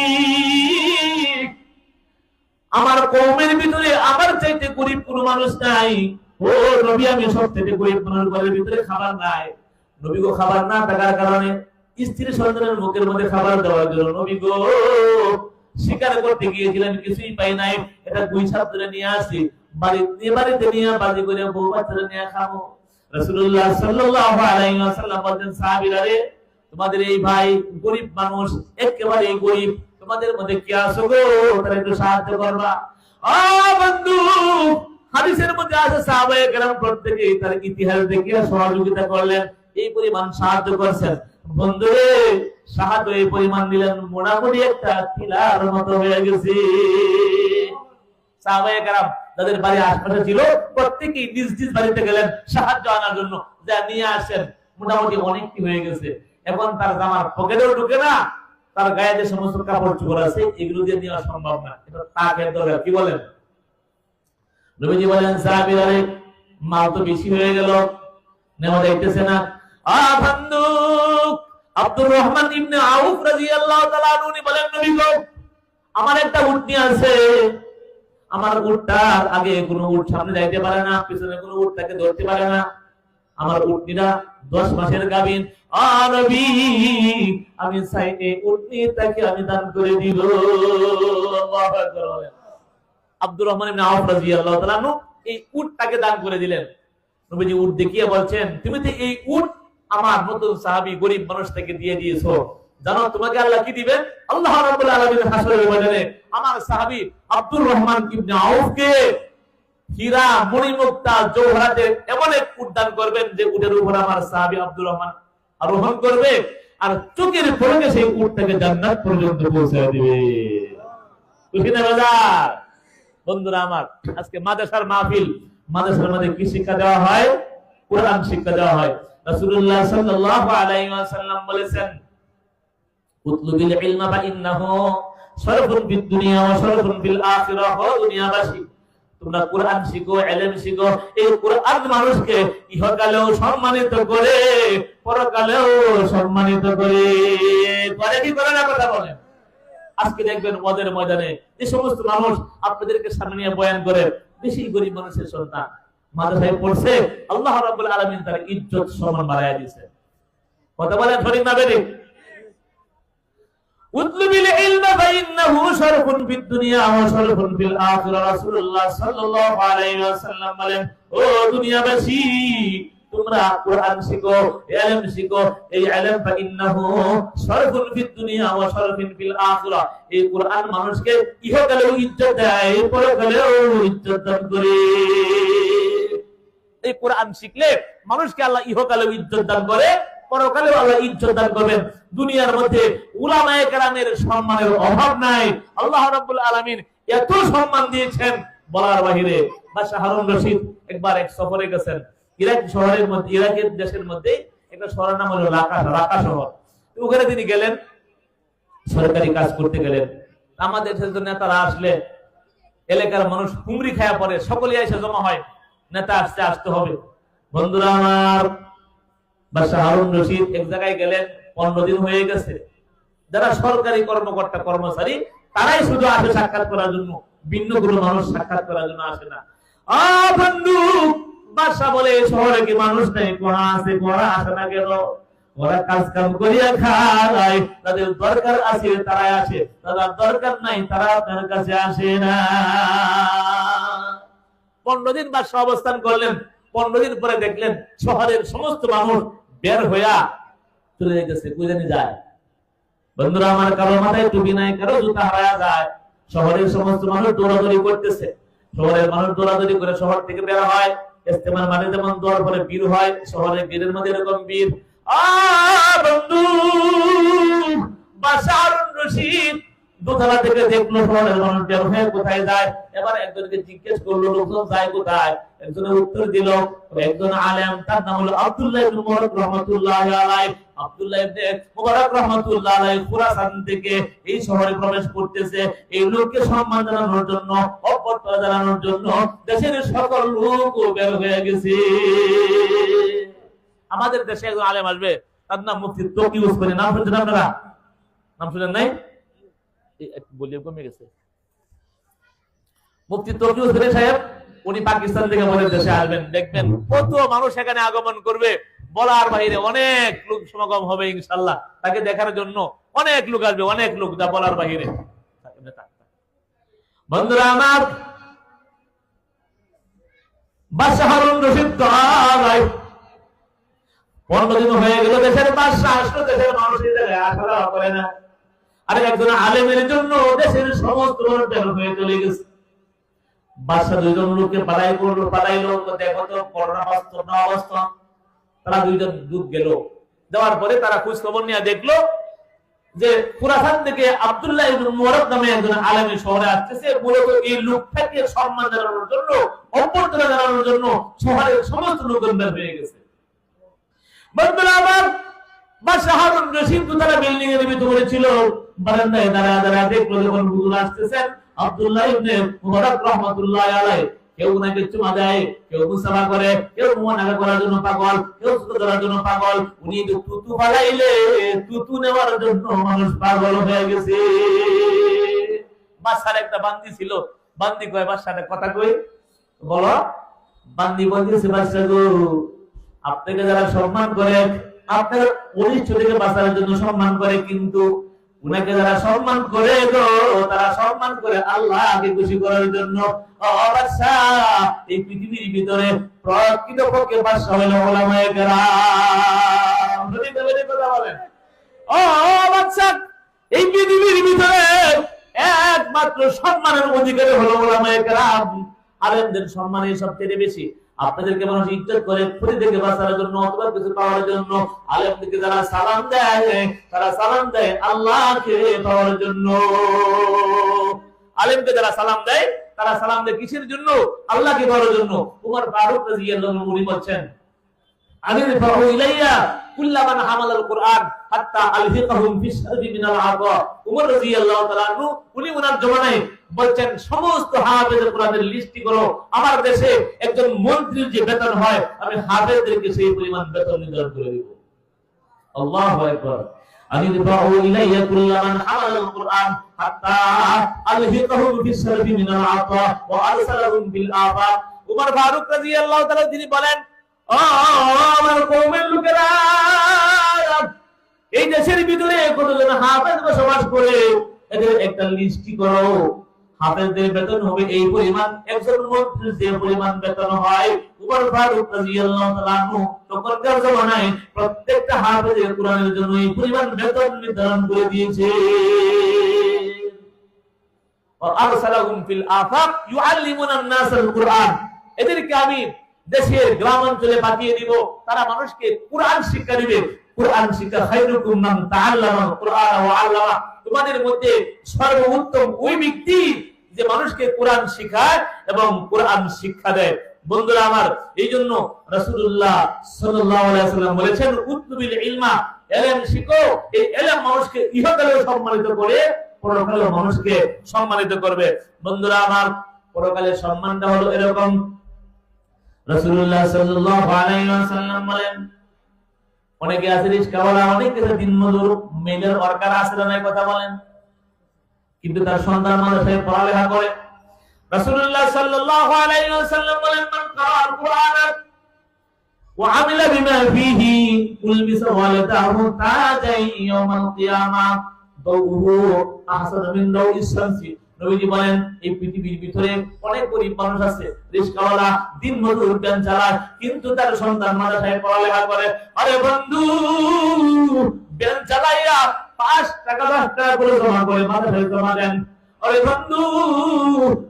আমার কওমের ভিতরে আমার চাইতে গরিব কোনো মানুষ নাই। ও নবী, আমি সবথেকে গরিব মানুষ, ঘরের ভিতরে খাবার নাই। নবী গো, খাবার না থাকার কারণে স্ত্রী সন্তানের মুখের মধ্যে খাবার দেওয়ার জন্য নবী গো শিকার করতে গিয়েছিলেন, কিছুই পাই নাই। এটা 2 সাপ ধরে নিয়ে আসি, বাড়িতে নিয়ে বাজি করে বউ বাচ্চারা নিয়ে খাবো। রাসূলুল্লাহ সাল্লাল্লাহু আলাইহি ওয়াসাল্লাম বলেন, সাহাবীরা রে, তোমাদের এই ভাই গরিব মানুষ, একেবারে গরিব, তোমাদের মধ্যে কি আছে গো, তারা একটু সাহায্য করবা। বন্ধু, হাদিসের মধ্যে আছে সাহাবায়ে কেরাম প্রত্যেকেই তার ইতিহাস দেখিয়ে সহযোগিতা করলেন, এই পরিমাণ সাহায্য করছেন। বন্ধুরে, সাহায্য এই পরিমাণ দিলেন, মোটামুটি একটা টিলার মতো হয়ে গেছে। সাহাবায়ে কেরাম যাদের বাড়ি আশপাশে ছিল, প্রত্যেকেই নিজ নিজ বাড়িতে গেলেন সাহায্য আনার জন্য, যা নিয়ে আসেন। মোটামুটি অনেকটি হয়ে গেছে। এখন তার জামার পকেটেও ঢুকে না, তার গায়ে যে সমস্ত কাপড় চোপড় আছে এগুলো দিয়ে নেওয়া সম্ভব না, এটা তাকের দরকার। কি বলেন? নবীজি বলেন, সাহাবীরা রে, মাল তো বেশি হয়ে গেল, নেওয়া যাইতেছে না। বন্ধু, আব্দুর রহমান ইবনে আউফ রাদিয়াল্লাহু তাআলা আনহু বলেন, নবী গো, আমার একটা উটনি আছে, আমার উটটার আগে কোনো উট সামনে যাইতে পারে না, পিছনে কোনো উট তাকে ধরতে পারে না। আমার উটনিটা 10 মাসের গাভীন। নবী, আমি চাই এই উটনি তাকে আমি দান করে দিব। আল্লাহু আকবার। আব্দুর রহমান ইবনে আউফ রাদিয়াল্লাহু তাআলা আনহু এই উটটাকে দান করে দিলেন। নবীজি উট দেখিয়ে বলছেন, তুমি তো এই উট আমার নতুন সাহাবী গরিব মানুষ থেকে দিয়ে দিয়েছো, জানো তোমাকে আল্লাহ কি দিবেন? আল্লাহ রাব্বুল আলামিন হাসরের ময়দানে আমার সাহাবী আব্দুর রহমান ইবনে আউফকে হীরা, মণিমুক্তা, জওহরাতের এমন এক উট দান করবেন যে উটের উপর আমার সাহাবী আব্দুর রহমান আরোহণ করবে, আর চোখের পলকে সেই উটটাকে জান্নাত পর্যন্ত পৌঁছে দিবে। খুশি না বাজার? বন্ধুরা আমার, আজকে মাদ্রাসার মাহফিল, মাদ্রাসার মধ্যে কি শিক্ষা দেওয়া হয়? কোরআন শিক্ষা দেওয়া হয়। রাসূলুল্লাহ সাল্লাল্লাহু আলাইহি ওয়াসাল্লাম বলেছেন, উতলুবিল ইলমা ফা ইন্নাহু শারফুন ফিদ দুনিয়া ওয়া শারফুন ফিল আখিরাহ। ও দুনিয়াবাসী, তোমরা কোরআন শিখো, ইলম শিখো। এই কোরআন মানুষকে ইহকালেও সম্মানিত করে, পরকালেও সম্মানিত করে। পরে কি করে না, কথা বলেন? আজকে দেখবেন ওদের ময়দানে যে সমস্ত মানুষ আপনাদেরকে সামনে নিয়ে বয়ান করে, বেশি গরিব মানুষের সন্তান মাদ্রাসায় পড়ছে, আল্লাহ রাব্বুল আলামিন তার ইজ্জত সম্মান বাড়ায়া দিয়েছে। কথা বলেন ঠিক না বেঠিক? উতলুবিল ইলমা ফাইন্নাহু শারফুন ফিদ দুনিয়া ওয়া শারফুন ফিল আখিরাহ। রাসূলুল্লাহ সাল্লাল্লাহু আলাইহি ওয়াসাল্লাম বলেন, ও দুনিয়াবাসী, তোমরা কোরআন শিখো, ইলম শিখো। এই ইলম ফাইন্নাহু শরফুন ফিদ দুনিয়া ওয়া শরফুন ফিল আখিরাহ। এই কোরআন মানুষকে ইহকালেও ইজ্জত দেয়, পরকালেও ইজ্জত দান করে। এই কোরআন শিখলে মানুষকে আল্লাহ ইহকালেও ইজ্জত দান করে, পরকালেও আল্লাহ ইজ্জত দান করবেন। দুনিয়ার মধ্যে উলামায়ে কেরামের সম্মানের অভাব নাই। আল্লাহ রাব্বুল আলামিন এত সম্মান দিয়েছেন বলার বাহিরে। বাদশা হারুন রশিদ একবার এক সফরে গেছেন ইরাক শহরের মধ্যে, ইরাকের দেশের মধ্যে একটা শহরের নাম হলো রাকা শহর। ওখানে তিনি গেলেন, সরকারি কাজ করতে গেলেন। আমাদের দেশের নেতারা আসলে এলাকার মানুষ হুমড়ি খায়া পড়ে, সকলেই এসে জমা হয়, নেতা আসতে হবে। বন্ধুরা আমার, বাদশা হারুন রশিদ এক জায়গায় গেলেন, 15 দিন হয়ে গেছে। যারা সরকারি কর্মকর্তা কর্মচারী তারাই শুধু আসে সাক্ষাৎ করার জন্য, ভিন্ন কোনো মানুষ সাক্ষাৎ করার জন্য আসে না। বন্ধু, বাদশা বলে শহরে কি মানুষ নেই? কোনা আছে, কোনা আসে না কেন? ওরা কাজ কাম করিয়া খায়, তাদের দরকার আছে তারাই আসে, তাদের দরকার নাই তারা আপনার কাছে আসে না। 15 দিন বাদশা অবস্থান করলেন। 15 দিন পরে দেখলেন শহরের সমস্ত মানুষ বের হইয়া চলে যাইতেছে, কই জানি যায়। বন্ধুরা আমার, কারো মাথায় টুপি নাই, কারো জুতা হারায়া যায়। শহরের সমস্ত মানুষ দৌড়াদৌড়ি করতেছে। শহরের মানুষ দৌড়াদৌড়ি করে শহর থেকে বের হয়। ইস্তেমার মাঠে যেমন দৌড় পরে বীর হয়, শহরের বীরের মধ্যে এরকম বীর। বন্ধু, বাদশা হারুন রশিদ দোতলা থেকে দেখলো শহরের মানুষ বের হয়ে কোথায় যায়। এবার একজনকে জিজ্ঞেস করলো লোকজন যায় কোথায়। একজনের উত্তর দিল, একজন আলেম, তার নাম হলো আব্দুল্লাহ ইবনে মুবারক রাহমাতুল্লাহি আলাইহি। আব্দুল্লাহ ইবনে মুবারক রাহমাতুল্লাহি আলাইহি খুরাসান থেকে এই শহরে প্রবেশ করতেছে। এই লোককে সম্মান জানানোর জন্য, অভ্যর্থনা জানানোর জন্য দেশের সকল লোক বের হয়ে গেছে। আমাদের দেশে একজন আলেম আসবে, তার নাম মুফতি তকি উসমানী। নাম শুনছেন আপনারা? নাম শুনেন নাই? বলিয়ে কমে গেছে। মুফতি তকি উসমানী সাহেব, উনি পাকিস্তান থেকে আমাদের দেশে আসবেন। দেখবেন কত মানুষ এখানে আগমন করবে, বলার বাইরে অনেক লোক সমাগম হবে ইনশাআল্লাহ। তাকে দেখার জন্য অনেক লোক আসবে, অনেক লোক, যা বলার বাইরে। বন্ধুরা আমার, বাদশা হারুন রশিদ 15 দিন হয়ে গেল, দেশের বাদশা আসলো, দেশের মানুষ আশা করে না। আর একজন আলেমের জন্য দেশের সমস্ত লোক বের হয়ে চলে গেছে। বাদশা 2 জন লোককে পাঠাইলো, দেখো তো করোনা অবস্থা। তারা 2 জন দূত গেল, যাওয়ার পরে তারা খোঁজ খবর নিয়ে দেখলো যে খুরাসান থেকে আব্দুল্লাহ ইবনে মুবারক নামে একজন আলেম শহরে আসতেছে। মূলত এই লোকটাকে সম্মান জানানোর জন্য, অভ্যর্থনা জানানোর জন্য শহরের সমস্ত লোকজন বের হয়ে গেছে। বন্ধুরা আমার, বাদশা হারুন রশিদ তারা বিল্ডিং এর ভিতরে ছিল, বারান্দায় দাঁড়ায় দেখলো যখন হুজুর আসতেছেন আব্দুল্লাহ ইবনে মুবারক রাহমাতুল্লাহি আলাইহি। কেউ নাকি চুমা দেয়, কেউ মুসাফা করে, কেউ মুনাফা করার জন্য পাগল, কেউ সুতো ধরার জন্য পাগল। উনি তো তুতু পালাইলে তুতু নেওয়ার জন্য মানুষ পাগল হয়ে গেছে। বাদশার একটা বান্দি ছিল, বান্দি কয় বাদশার কথা কই, বলো। বান্দি বলতেছে, বাদশা গো, আপনাকে যারা সম্মান করে, আপনার অনিষ্ট থেকে বাঁচার জন্য সম্মান করে, কিন্তু উনাকে যারা সম্মান করে গো, তারা সম্মান করে আল্লাহকে খুশি করার জন্য। এই পৃথিবীর ভিতরে প্রকৃতপক্ষে বাদশা হলো উলামায়ে কেরাম। কথা বলেন, বাদশা এই পৃথিবীর ভিতরে একমাত্র সম্মানের অধিকারী হলো উলামায়ে কেরাম। আলেমদের সম্মানের সবচেয়ে বেশি। আপনাদেরকে মানুষ ইজ্জত করে ক্ষতি থেকে বাঁচার জন্য, অথবা কিছু পাওয়ার জন্য। আলেমদেরকে যারা সালাম দেয়, তারা সালাম দেয় আল্লাহকে পাওয়ার জন্য। আলেমকে যারা সালাম দেয়, তারা সালাম দেয় কিসের জন্য? আল্লাহকে পাওয়ার জন্য। উমর ফারুক রাদিয়াল্লাহু আনহু উনি বলছেন, আনিরফাউ ইলাইয়া কুল্লামান হামালাল কুরআন হাত্তা আলহিকাহুম ফিশরবি মিনাল আতা। উমর রাদিয়াল্লাহু তাআলা আনহু উনি ওনার জমানায় বলছেন, সমস্ত হাফেজের কোরআনের লিস্টি করো, আমার দেশে একজন মন্ত্রীর যে বেতন হয়, আমি হাফেজদেরকে সেই পরিমাণ বেতন নির্ধারণ করে দেব। আল্লাহু আকবার। আনিরফাউ ইলাইয়া কুল্লামান হামালাল কুরআন হাত্তা আলহিকাহুম ফিশরবি মিনাল আতা ওয়া আরসালাহুম বিল আফাক। উমর ফারুক রাদিয়াল্লাহু তাআলা তিনি বলেন, আমার কওমের লোকেরা, এই দেশের ভিতরে কতজন হাফেজ বসবাস করে, এদের একটা লিস্টি করো। হাফেজদের বেতন হবে এই পরিমাণ, একজন মন্ত্রীর যে পরিমাণ বেতন হয়। উমর ফারুক রাদিয়াল্লাহু তাআলা আনহু তখনকার জামানায় প্রত্যেকটা হাফেজের কোরআনের জন্য এই পরিমাণ বেতন নির্ধারণ করে দিয়েছে। আরসালাহুম ফিল আফাক ইউআল্লিমুনান নাসাল কুরআন, এদেরকে আমি দেশের গ্রামাঞ্চলে পাঠিয়ে দিব, তারা মানুষকে কুরআন শিক্ষা দিবে। কুরআন শিক্ষা, খায়রুকুম মান তাআল্লামাল কুরআন ওয়া আল্লামা, তোমাদের মধ্যে সর্বোত্তম ওই ব্যক্তি যে মানুষকে কোরআন শেখায় এবং কোরআন শিক্ষা দেয়। বন্ধুরা আমার, এইজন্য রাসূলুল্লাহ সাল্লাল্লাহু আলাইহি ওয়াসাল্লাম বলেছেন, উতলুবিল ইলমা, ইলম শিখো। এই ইলম মানুষকে ইহকালেও সম্মানিত করে, পরকালেও মানুষকে সম্মানিত করবে। বন্ধুরা আমার, পরকালের সম্মানটা হলো এরকম। রাসূলুল্লাহ সাল্লাল্লাহু আলাইহি ওয়াসাল্লাম বলেন, অনেকে আছে রিস্কাওয়ালা, অনেকে আছে দিনমজুর, মেলের ওয়ার্কার আছে না, কথা বলেন, কিন্তু তার সন্তান মাদ্রাসায় পড়ালেখা করে। রাসূলুল্লাহ সাল্লাল্লাহু আলাইহি ওয়াসাল্লাম বলেন, মান কারাআল কুরআন ওয়া আমিলা বিমা ফীহি উলবিসা ওয়ালাদাহু তাজাই ইয়াউমাল কিয়ামাহ দাউহু আহসানু মিন দাউইস শামসি। নবীজি বলেন, এই পৃথিবীর ভিতরে অনেক গরিব মানুষ আছে, রিস্কাওয়ালা, দিনমজুর, ব্যান চালায়, কিন্তু তার সন্তান মাদ্রাসায় পড়ালেখা করে। আরে বন্ধু, ব্যান চালাইয়া 5 টাকা 10 টাকা করে জমা করে মাদ্রাসায় জমা দেন। আরে বন্ধু,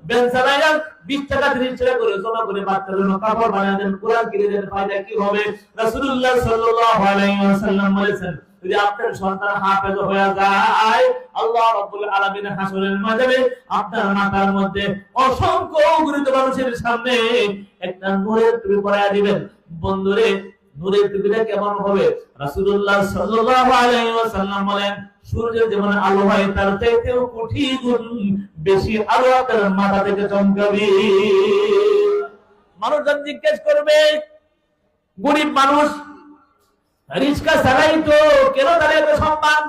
ব্যান চালাইয়া 20 টাকা 30 টাকা করে জমা করে বাচ্চাদের জন্য কাপড় বানিয়ে দেন, কোরআন কিনে দেন, ফায়দা কি হবে? রাসূলুল্লাহ সাল্লাল্লাহু আলাইহি ওয়াসাল্লাম বলেছেন, যদি আপনার সন্তান হাফেজ হয়ে যায়, আল্লাহ রাব্বুল আলামিন হাসরের ময়দানে আপনার মাথার মধ্যে অসংখ্য অগণিত মানুষের সামনে একটা নূরের টুপি পরায়া দিবেন। বন্ধুরে, নূরের টুপিটা কেমন হবে? রাসূলুল্লাহ সাল্লাল্লাহু আলাইহি ওয়াসাল্লাম বলেন, সূর্যের যেমন আলো হয় তার চাইতেও কোটি গুণ বেশি আলো আপনার মাথা থেকে চমকাবে। মানুষজন জিজ্ঞেস করবে, গরিব মানুষ রিস্কা চালাই তো, কেন তার এত সম্মান?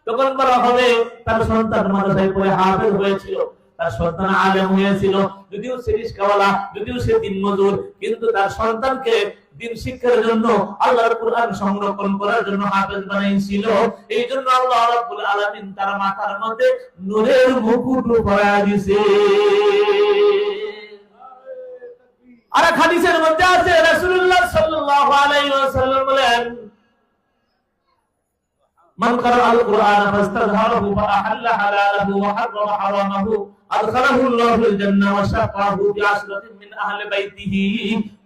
তখন বলা হবে, তার সন্তান মাদ্রাসায় পড়ে হাফেজ হয়েছিল, তার সন্তান আলেম হয়েছিল, যদিও সে রিস্কাওয়ালা, যদিও সে দিনমজুর, কিন্তু তার সন্তানকে দিন শিক্ষার জন্য, আল্লাহর কুরআন সংরক্ষণ করার জন্য হাফেজ বানাইছিল। এই জন্য আল্লাহ রাব্বুল আলামিন তার মাথার মধ্যে নূরের মুকুট পরায়া দিয়েছে। আর হাদিসের মধ্যে আছে, রাসূলুল্লাহ সাল্লাল্লাহু আলাইহি ওয়াসাল্লাম বলেন, মান কারাআল কুরআন ফাস্তাযহারাহু ফাআহাল্লা হালালাহু ওয়া হারামা হারামাহু আদখালাহু আল্লাহুল জান্নাহ ওয়া শাফাহু বিআশরাতিন মিন আহলি বাইতিহি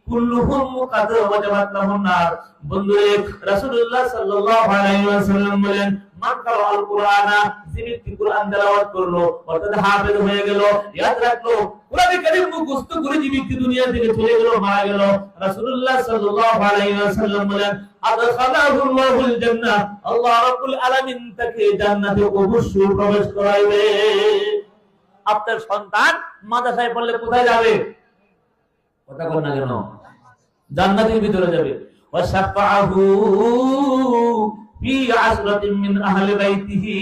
কুল্লুহুম কাদ ওয়াজাবাত লাহুন নার। বন্ধুরে, রাসূলুল্লাহ সাল্লাল্লাহু আলাইহি ওয়াসাল্লাম বলেন, মান কারাআল কুরআন, যে ব্যক্তি কুরআন তেলাওয়াত করলো, অর্থাৎ হাফেজ হয়ে গেল, ইয়াদ রাখলো, কুরআন কারীম মুখস্থ করে যে ব্যক্তি দুনিয়া থেকে চলে গেল, মারা গেল, রাসূলুল্লাহ সাল্লাল্লাহু আলাইহি ওয়াসাল্লাম বলেন, আদখালাহু আল্লাহুল জান্নাহ, আল্লাহ রাব্বুল আলামিন তাকে জান্নাতে অবশ্যই প্রবেশ করাইবে। আপনার সন্তান মাদ্রাসায় পড়লে কোথায় যাবে? কথা বল না কেন? জান্নাতের ভিতরে যাবে। ওয়া শাফাআহু ফি আশরাতিন মিন আহলি বাইতিহি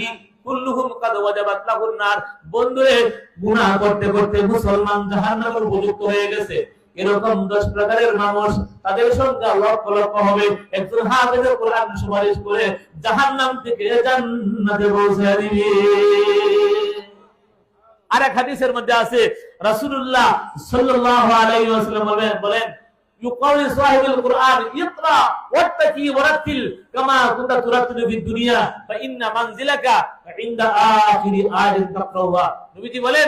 কুল্লুহুম কাদ ওয়াজাবাত লাহুন নার। বন্ধুরে, গুনাহ করতে করতে মুসলমান জাহান্নামের উপযুক্ত হয়ে গেছে, এরকম 10 প্রকারের মানুষ, তাদের সংখ্যা লক্ষ লক্ষ হবে। একজন হাফেজের কোরআন সুপারিশ করে জাহান্নাম থেকে জান্নাতে পৌঁছে দিবে। আর এক হাদিসের মধ্যে আছে, রাসূলুল্লাহ সাল্লাল্লাহু আলাইহি ওয়াসাল্লাম বলেন, ইউকাউলি সাহিবুল কুরআন ইকরা ওয়াত্তাকি ওয়ারাতিল কামা কুনতা তুরাতিলু ফিদ দুনিয়া ফা ইন্না মানজিলাকা ইনদা আখিরি আয়াতিন তাকরাউহা। নবীজি বলেন,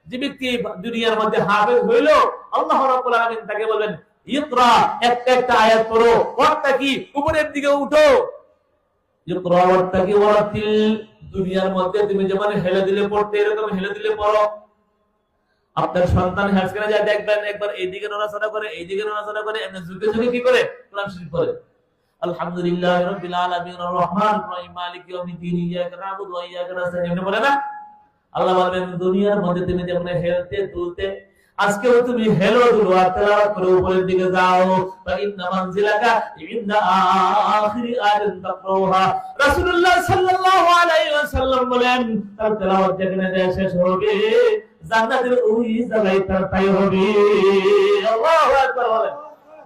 যে ব্যক্তি দুনিয়ার মধ্যে হাফেজ হইল, আল্লাহ রাব্বুল আলামিন তাকে বলবেন, ইকরা, একটা একটা আয়াত পড়ো, ওয়াত্তাকি, উপরের দিকে উঠো, ইকরা ওয়াত্তাকি ওয়ারাতিল, দুনিয়ার মধ্যে তুমি যেমন হেলে দিলে পড়তে, এরকম হেলে দিলে পড়ো। আপনার সন্তান হাসখানে যায় দেখবেন, একবার এইদিকে নড়াচড়া করে, এইদিকে নড়াচড়া করে, এমনি ঝুঁকে ঝুঁকে কি করে কোরআন শরীফ পড়ে। আলহামদুলিল্লাহি রাব্বিল আলামিন আর রহমানির রহিম মালিকি ইয়াউমিদ্দিন ইয়্যাকা না'বুদু ওয়া ইয়্যাকা নাস্তাঈন, এমনি বলে না? আল্লাহ বলবেন, দুনিয়ার মধ্যে তুমি যেমন হেলতে দুলতে, আজকেও তুমি হেলো দুলো আর তেলাওয়াত করে উপরের দিকে যাও। ফা ইন্না মানজিলাকা ইনদা আখিরি আয়াতিন তাকরাউহা। রাসূলুল্লাহ সাল্লাল্লাহু আলাইহি ওয়াসাল্লাম বলেন, তার তেলাওয়াত যেখানে যায় শেষ হবে, জান্নাতের ওই জায়গায় তার ঠাঁই হবে। আল্লাহু আকবার বলেন।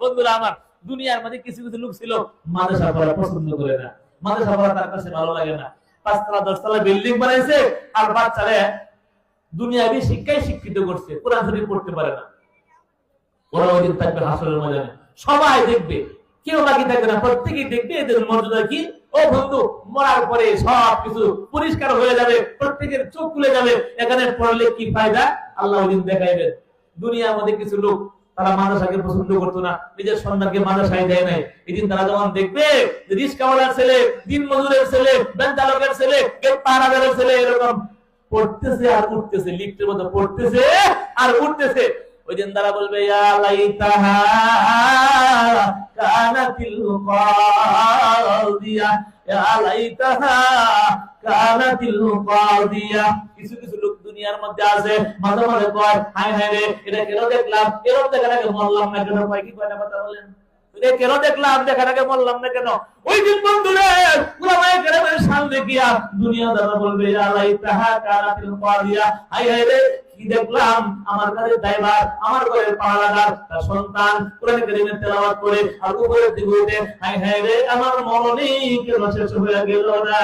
বন্ধুরা আমার, দুনিয়ার মধ্যে কিছু কিছু লোক ছিল মাদ্রাসা পড়া পছন্দ করে না, মাদ্রাসা পড়া তার কাছে ভালো লাগে না। 5 তলা 10 তলা বিল্ডিং বানাইছে, আর বাচ্চারে দুনিয়াবি শিক্ষায় শিক্ষিত করছে, কোরআন শরীফ পড়তে পারে না। ওরা ওই দিন থাকবে হাসরের ময়দানে, সবাই দেখবে, কেউ বাকি থাকবে না, প্রত্যেকেই দেখবে এদের মর্যাদা কি। ও বন্ধু, মরার পরে সবকিছু পরিষ্কার হয়ে যাবে, প্রত্যেকের চোখ খুলে যাবে, এখানে পড়লে কি ফায়দা আল্লাহ ওই দিন দেখাইবেন। দুনিয়ার মধ্যে কিছু লোক তারা মাদ্রাসাকে পছন্দ করতো না, নিজের সন্তানকে মাদ্রাসায় দেয় নাই। এই দিন তারা যখন দেখবে রিস্কাওয়ালার ছেলে, দিন মজুরের ছেলে, ব্যাংক চালকের ছেলে, পাহারাদারের ছেলে এরকম পড়তেছে আর উঠতেছে, লিফটের মধ্যে পড়তেছে আর উঠতেছে, ওই দিন তারা বলবে ইয়া লাইতাহা কানাতিল কাদিয়া, ইয়া লাইতাহা কানাতিল কাদিয়া। কিছু কিছু লোক দুনিয়ার মধ্যে আছে, মাঝে মাঝে কয় হায় হায় রে, এটা কেন দেখলাম, এরকম দেখার আগে মরলাম না কেন? কয় কি কয়টা কথা বলেন, এটা কেন দেখলাম, দেখার আগে মরলাম না কেন? ওই দিন বন্ধুরে উলামায়ে কেরামের সামনে গিয়া দুনিয়া দাদা বলবে ইয়া লাইতাহা কানাতিল কাদিয়া, হায় হায় রে কি দেখলাম, আমার কাছে ড্রাইভার, আমার ঘরের পাহারাদার, তার সন্তান কোরআন কারীমের তেলাওয়াত করে আর উপরের দিকে উঠে হায় হায় রে আমার মরণই কেন শেষ হয়ে গেল না।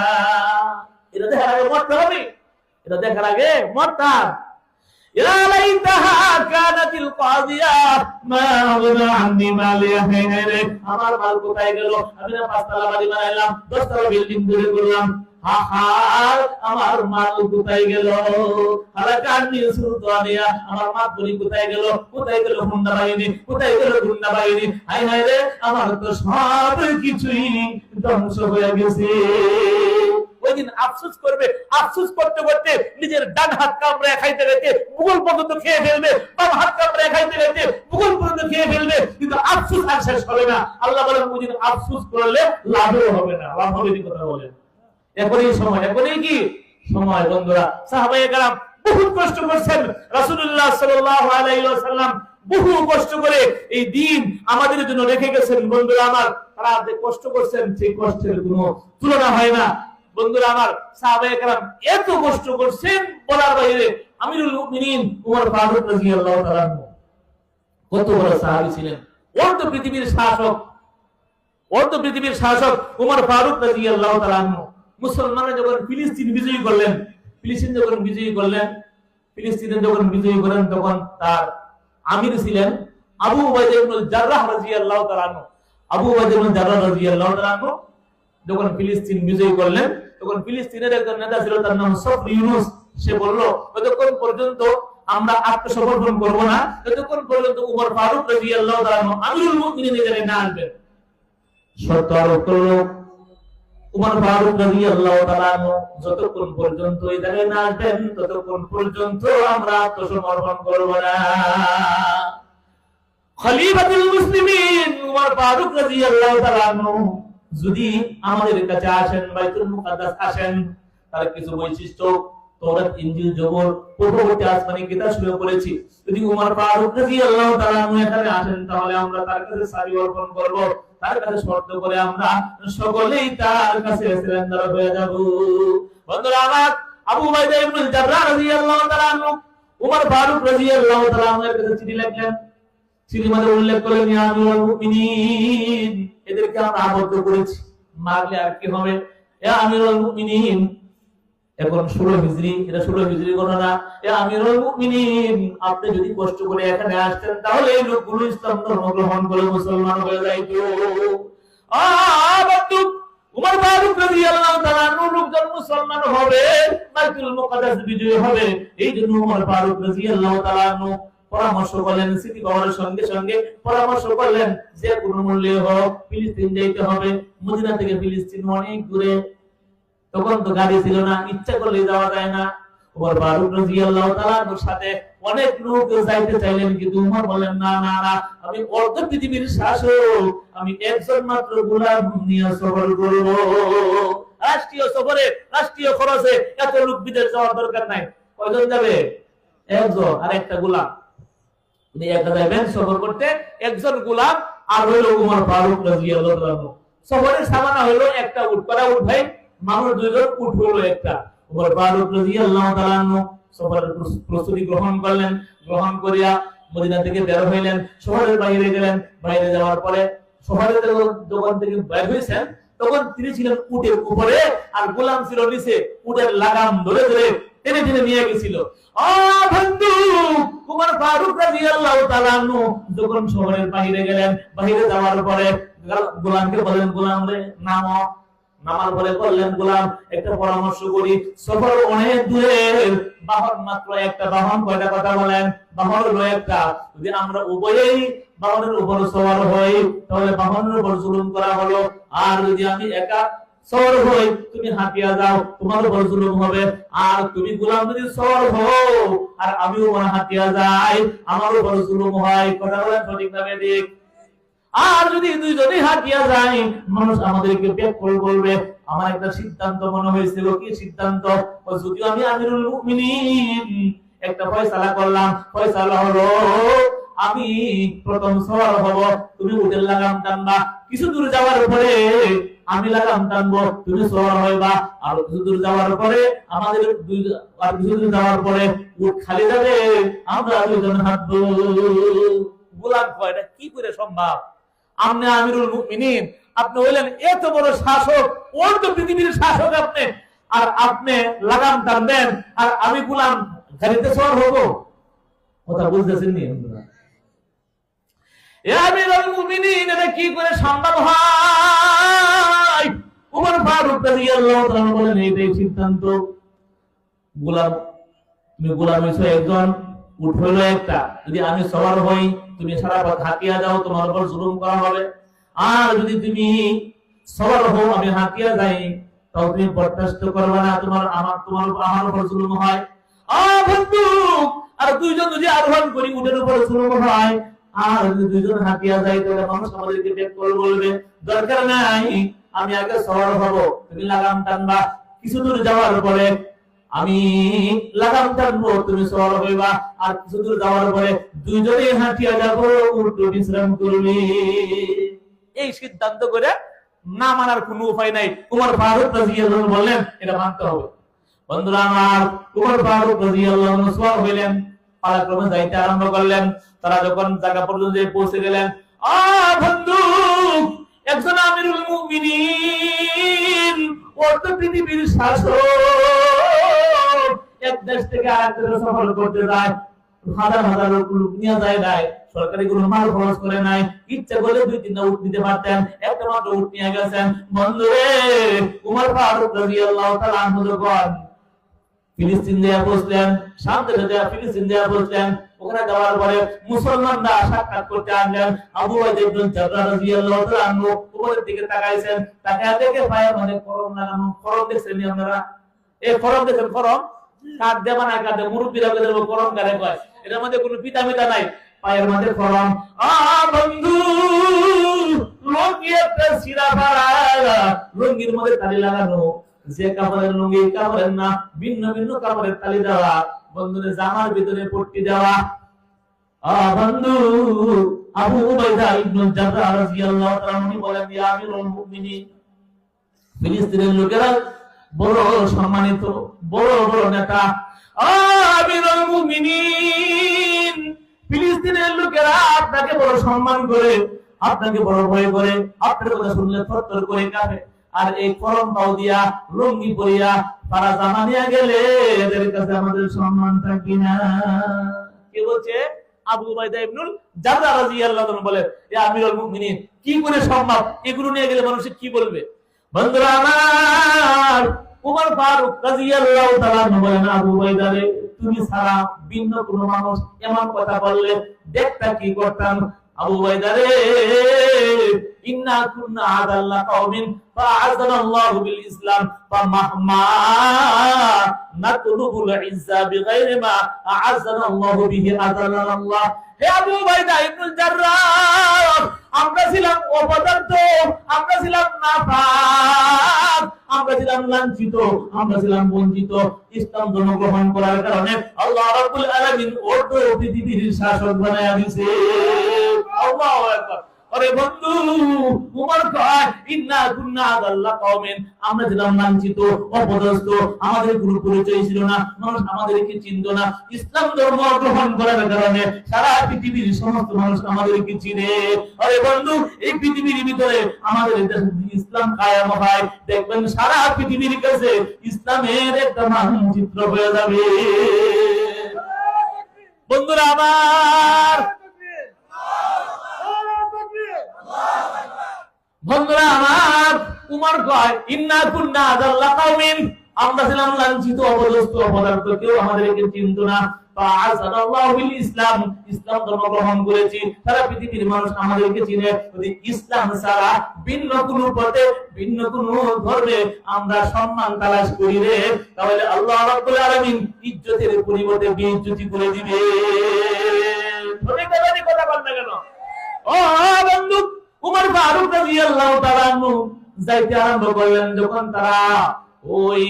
এটা দেখার আগে মরতে হবে, এটা দেখার আগে মরতাম। ইয়া লাইতাহা কানাতিল কাদিয়া মা আগনা আন্নি মালিয়া, হায় হায় রে আমার মাল কোথায় গেল, আমি না 5 তলা বাড়ি বানাইলাম, 10 তলা বিল্ডিং তৈরি করলাম, আমার মাল কোথায় গেল, হালাকান্নি সুলতানিয়া আমার মাতবরি কোথায় গেল, কোথায় গেল হুন্ডা বাহিনী, কোথায় গেল গুন্ডা বাহিনী, হায় হায় রে আমার তো সব কিছুই ধ্বংস হয়ে গেছে। ওই দিন আফসোস করবে, আফসোস করতে করতে নিজের ডান হাত কামড়ে খাইতে খাইতে মুগল পর্যন্ত খেয়ে ফেলবে, বাম হাত কামড়ে খাইতে খাইতে মুগল পর্যন্ত খেয়ে ফেলবে, কিন্তু আফসোস আর শেষ হবে না। আল্লাহ বলেন ওই দিন আফসোস করলে লাভও হবে না, লাভ হবে কি কথা বলেন? এখনই সময়, এখনই কি সময়। বন্ধুরা, সাহাবায়ে কেরাম বহুত কষ্ট করছেন, রাসূলুল্লাহ সাল্লাল্লাহু আলাইহি ওয়াসাল্লাম বহু কষ্ট করে এই দিন আমাদের জন্য রেখে গেছেন। বন্ধুরা আমার, তারা যে কষ্ট করছেন সেই কষ্টের কোনো তুলনা হয় না। বন্ধুরা আমার, সাহাবায়ে কেরাম এত কষ্ট করছেন বলার বাইরে। আমিরুল মুমিনিন ওমর ফারুক রাদিয়াল্লাহু তাআলা কত বড় সাহাবী ছিলেন, ওর তো পৃথিবীর শাসক, ওর তো পৃথিবীর শাসক ওমর ফারুক রাদিয়াল্লাহু তাআলা। মুসলমানরা যখন ফিলিস্তিন বিজয়ী করলেন, ফিলিস্তিন যখন বিজয়ী করলেন, ফিলিস্তিনে যখন বিজয়ী করেন, তখন তার আমির ছিলেন আবু উবাইদা ইবনুল জাররাহ রাদিয়াল্লাহু তাআলা। আবু উবাইদা ইবনুল জাররাহ রাদিয়াল্লাহু তাআলা যখন ফিলিস্তিন বিজয়ী করলেন, তখন ফিলিস্তিনের একজন নেতা ছিল, তার নাম সফর ইউনুস। সে বলল যতক্ষণ পর্যন্ত আমরা আত্মসমর্পণ করব না, ততক্ষণ পর্যন্ত ওমর ফারুক রাদিয়াল্লাহু তাআলা আমিরুল মুমিনিন এখানে না আসবেন। শর্ত আরোপ করল ওমর ফারুক রাদিয়াল্লাহু তাআলা যতক্ষণ পর্যন্ত এই জায়গায় না আসবেন, ততক্ষণ পর্যন্ত আমরা আত্মসমর্পণ করব না। খলিফাতুল মুসলিমিন ওমর ফারুক রাদিয়াল্লাহু তাআলা যদি আমাদের কাছে আসেন, বাইতুল মুকাদ্দাস আসেন, তার কিছু বৈশিষ্ট্য তওরাত, ইনজিল, জবর, পূর্ববর্তী আসমানি কিতাব শুরু করেছি, যদি ওমর ফারুক রাদিয়াল্লাহু তাআলা এখানে আসেন, তাহলে আমরা তার কাছে সারি অর্পণ করব, তার কাছে শর্ত করে আমরা সকলেই তার কাছে সারেন্ডার হয়ে যাব। বন্ধুরা আমার, আবু উবাইদা ইবনুল জাররাহ রাদিয়াল্লাহু তাআলা ওমর ফারুক রাদিয়াল্লাহু তাআলা এর কাছে চিঠি লিখলেন। চিঠির মধ্যে উল্লেখ করলেন ইয়া আমিরুল মুমিনিন, এদেরকে আমরা আবদ্ধ করেছি, মারলে আর কি হবে? ইয়া আমিরুল মুমিনিন, এখন 16 হিজরি, এটা 16 হিজরি ঘটনা। ইয়া আমিরুল মুমিনিন, আপনি যদি কষ্ট করে এখানে আসতেন, তাহলে এই লোকগুলো ইসলাম ধর্ম গ্রহণ করে মুসলমান হয়ে যাইতো। বন্ধু, ওমর ফারুক রাদিয়াল্লাহু তাআলা লোকজন মুসলমান হবে, বাইতুল মুকাদ্দাস বিজয় হবে, এই জন্য ওমর ফারুক রাদিয়াল্লাহু তাআলা পরামর্শ করলেন, সিটি পাওয়ার সঙ্গে সঙ্গে পরামর্শ করলেন যে কোনো মূল্যে হোক ফিলিস্তিন যেতে হবে। মদিনা থেকে ফিলিস্তিন অনেক দূরে, তখন তো গাড়ি ছিল না, ইচ্ছা করলে যাওয়া যায় না। ওমর ফারুক রাদিয়াল্লাহু তাআলার সাথে অনেক লোক যাইতে চাইলেন, কিন্তু ওমর বলেন না না না, আমি অর্ধ পৃথিবীর শাসক, আমি একজন মাত্র গোলাম নিয়ে সফর করব। রাষ্ট্রীয় সফরে, রাষ্ট্রীয় খরচে এত লোক বিদেশ যাওয়ার দরকার নাই। কয়জন যাবে? একজন আর একটা গোলাম। সফর করতে একজন গোলাম আর হইল ওমর ফারুক রাদিয়াল্লাহু তাআলা। সফরের সামানা হইল একটা উট, করা উট ভাই, মানুষ দুইজন, উট হইল একটা। ওমর ফারুক রাদিয়াল্লাহু তাআলা সফরের প্রস্তুতি গ্রহণ করলেন, গ্রহণ করিয়া মদিনা থেকে বের হইলেন, শহরের বাইরে গেলেন। বাইরে যাওয়ার পরে শহরের যখন থেকে বের হয়েছেন, তখন তিনি ছিলেন উটের উপরে আর গোলাম ছিল নিচে। উটের লাগাম ধরে ধরে টেনে টেনে নিয়ে গেছিল। বন্ধু, উমর ফারুক রাদিয়াল্লাহু তাআলা আনহু যখন শহরের বাইরে গেলেন, বাইরে যাওয়ার পরে গোলামকে বললেন, গোলাম রে নামো। নামার পরে বললেন, গোলাম একটা পরামর্শ করি, সফর অনেক দূরের, বাহন মাত্র একটা। বাহন কয়টা কথা বলেন? বাহন হলো একটা। যদি আমরা উভয়েই বাহনের উপর সওয়ার হই তাহলে বাহনের উপর জুলুম করা হলো, আর যদি আমি একা সওয়ার হই, তুমি হাঁটিয়া যাও, তোমার উপর জুলুম হবে। আর তুমি গোলাম যদি সওয়ার হও আর আমিও হাঁটিয়া যাই, আমার উপর জুলুম হয়। কথা বলেন সঠিক না বেঠিক? আর যদি দুইজনেই হাঁটিয়া যাই, মানুষ আমাদেরকে ব্যাক করে বলবে। আমার একটা সিদ্ধান্ত মনে হয়েছিল। কি সিদ্ধান্ত? যদিও আমি আমিরুল মুমিনিন, একটা ফয়সালা করলাম। ফয়সালা হলো আমি প্রথম সওয়ার হব, তুমি উটের লাগাম টানবা। কিছু দূর যাওয়ার পরে আমি লাগাম টানবো, তুমি সওয়ার হইবা। আর কিছু দূর যাওয়ার পরে আমাদের আর কিছু দূর যাওয়ার পরে উট খালি যাবে, আমরা দুইজন হাঁটবো। গোলাম কয়, এটা কি করে সম্ভব? আপনি আমিরুল মুমিনিন, আপনি হইলেন এত বড় শাসক, অর্ধ পৃথিবীর শাসক আপনি, আর আপনি লাগাম টানবেন আর আমি গোলাম গাড়িতে সওয়ার হব? কথা বুঝতেছেন নি? আমিরুল মুমিনিন, এটা কি করে সম্ভব হয়? উমর ফারুক রাদিয়াল্লাহু তাআলা বলেন, এইটাই সিদ্ধান্ত। গোলাম, তুমি গোলাম হইছো একজন, উট হইলো একটা। যদি আমি সওয়ার হই, তুমি সারা পথ হাঁটিয়া যাও, তোমার উপর জুলুম করা হবে। আর যদি তুমি সওয়ার হও, আমি হাঁটিয়া যাই, তাও তুমি বরদাস্ত করবে না, আমার উপর জুলুম হয়। বন্ধু, আর দুইজন যদি আরোহণ করি, উটের উপর জুলুম হয়। আর যদি দুইজন হাঁটিয়া যাই, তাহলে মানুষ আমাদেরকে ব্যাক করে বলবে। দরকার নাই, আমি আগে সওয়ার হব, তুমি লাগাম টানবা। কিছু দূর যাওয়ার পরে আমি লাগাম টানবো, তুমি সওয়ার হইবা। আর কিছু দূর যাওয়ার পরে দুইজনেই হাঁটিয়া যাবো, উট বিশ্রাম করবি। এই সিদ্ধান্ত করে না মানার কোনো উপায় নাই। উমর ফারুক রাদিয়াল্লাহু আনহু বললেন, এটা মানতে হবে। বন্ধুরা আমার, উমর ফারুক রাদিয়াল্লাহু আনহু সওয়ার হইলেন, পালাক্রমে যাইতে আরম্ভ করলেন। তারা যখন জায়গা পর্যন্ত পৌঁছে গেলেন, বন্ধু, একজন আমিরুল মুমিনিন, অর্ধ পৃথিবীর শাসক, এক দেশ থেকে আরেক দেশে সফর করতে যায়, হাজার হাজার লোক নিয়ে যায় নাই, সরকারি কোনো মাল খরচ করে নাই। ইচ্ছা করলে 2-3টা উট নিতে পারতেন, একটা মাত্র উট নিয়ে গেছেন। বন্ধুরে, উমর ফারুক রাদিয়াল্লাহু তাআলা আনহু যখন ফিলিস্তিন দিয়ে বসলেন, শাম দেশে দিয়ে ফিলিস্তিন দিয়ে বসলেন, ওখানে যাওয়ার পরে মুসলমানরা সাক্ষাৎ করতে আসলেন। আবু উবাইদা ইবনে জাররাহ রাদিয়াল্লাহু তাআলা আনহু উপরের দিকে তাকাইছেন, তাকায় দেখে পায়ে মানে ফরম লাগানো। ফরম দেখছেন আপনারা? এই ফরম দেখেন? ফরম কাট দেবা না কাটে, মুরব্বিরা বলে দেব ফরম কারে কয়। এটার মধ্যে কোনো পিতা মিতা নাই, পায়ের মধ্যে ফরম। বন্ধু, লুঙ্গি একটা সিরা পাড়া, লুঙ্গির মধ্যে তালি লাগানো, যে কাপড়ের লুঙ্গি কাপড়ের না, ভিন্ন ভিন্ন কাপড়ের তালি দেওয়া। বন্ধুরে, জামার ভিতরে পট্টি দেওয়া। বন্ধু, আবু উবাইদা ইবনে জাররাহ রাদিয়াল্লাহু তাআলা আনহু বলেন, ইয়া আমিরুল মুমিনিন, ফিলিস্তিনের লোকেরা বড় সম্মানিত, বড় বড় নেতা। আমিরুল মুমিনিন, ফিলিস্তিনের লোকেরা আপনাকে বড় সম্মান করে, আপনাকে বড় ভয় করে, আপনার কথা শুনলে থরথর করে কাঁপে। আর এই ফরম পাও দিয়া, লুঙ্গি পরিয়া তারা জামা নিয়ে গেলে এদের কাছে আমাদের সম্মান থাকি না। কে বলছে? আবু উবাইদা ইবনে জাররাহ রাদিয়াল্লাহু আনহু বলে, ইয়া আমিরুল মুমিনিন, কি করে সম্ভব? এগুলো নিয়ে গেলে মানুষ কি বলবে? বন্ধুরা আমার, উমর ফারুক রাদিয়াল্লাহু তাআলা আনহু বলেন, আবু উবাইদা রে, তুমি ছাড়া ভিন্ন কোনো মানুষ এমন কথা বললে দেখতা কি করতাম? আবু উবাইদা রে, ইন্না কুন্না আদাল্লা কওমিন ফাআযানাল্লাহু বিল ইসলাম ফামাহমা নাতলুবুল ইজ্জা বিগাইরি মা আ'আযানাল্লাহু বিহি আযানাল্লাহ। হে আবু উবাইদা ইবনে জাররাহ, আমরা ছিলাম অপদার্থ, আমরা ছিলাম নাপাক, আমরা ছিলাম লাঞ্ছিত, আমরা ছিলাম বঞ্চিত। ইসলাম জন্মগ্রহণ করার কারণে আল্লাহ রাব্বুল আলামিন অর্ধ পৃথিবীর শাসক বানায়া দিয়েছে। আল্লাহু আকবার। আরে বন্ধু, উমর কয় ইন্না কুন্না আযাল্লা কওমিন, আমরা ছিলাম লাঞ্ছিত, অপদস্থ, আমাদের কোনো পরিচয় ছিল না, মানুষ আমাদেরকে চিনতো না। ইসলাম ধর্ম গ্রহণ করার কারণে সারা পৃথিবীর সমস্ত মানুষ আমাদেরকে চিনে। আরে বন্ধু, এই পৃথিবীর ভিতরে আমাদের ইসলাম কায়েম হয়, দেখবেন সারা পৃথিবীর কাছে ইসলামের একটা মানচিত্র হয়ে যাবে। বন্ধুরা আমার, বন্ধুরা আমার, উমর কয় ইন্না কুন্না আযাল্লা কওমিন, আমরা ছিলাম লাঞ্ছিত, অপদস্থ, অপদার্থ, কেউ আমাদেরকে চিনতো না। ফাআযানাল্লাহু বিল ইসলাম, ইসলাম ধর্ম গ্রহণ করেছি, সারা পৃথিবীর মানুষ আমাদেরকে চিনে। যদি ইসলাম ছাড়া ভিন্ন কোন পথে, ভিন্ন কোন ধর্মে আমরা সম্মান তালাশ করি রে, তাহলে আল্লাহ রাব্বুল আলামিন ইজ্জতের পরিবর্তে বেইজ্জতি করে দিবে। কথা বল না কেন? ও বন্ধু, উমর ফারুক রাদিয়াল্লাহু তাআলা আনহু যাইতে আরম্ভ করলেন। যখন তারা ওই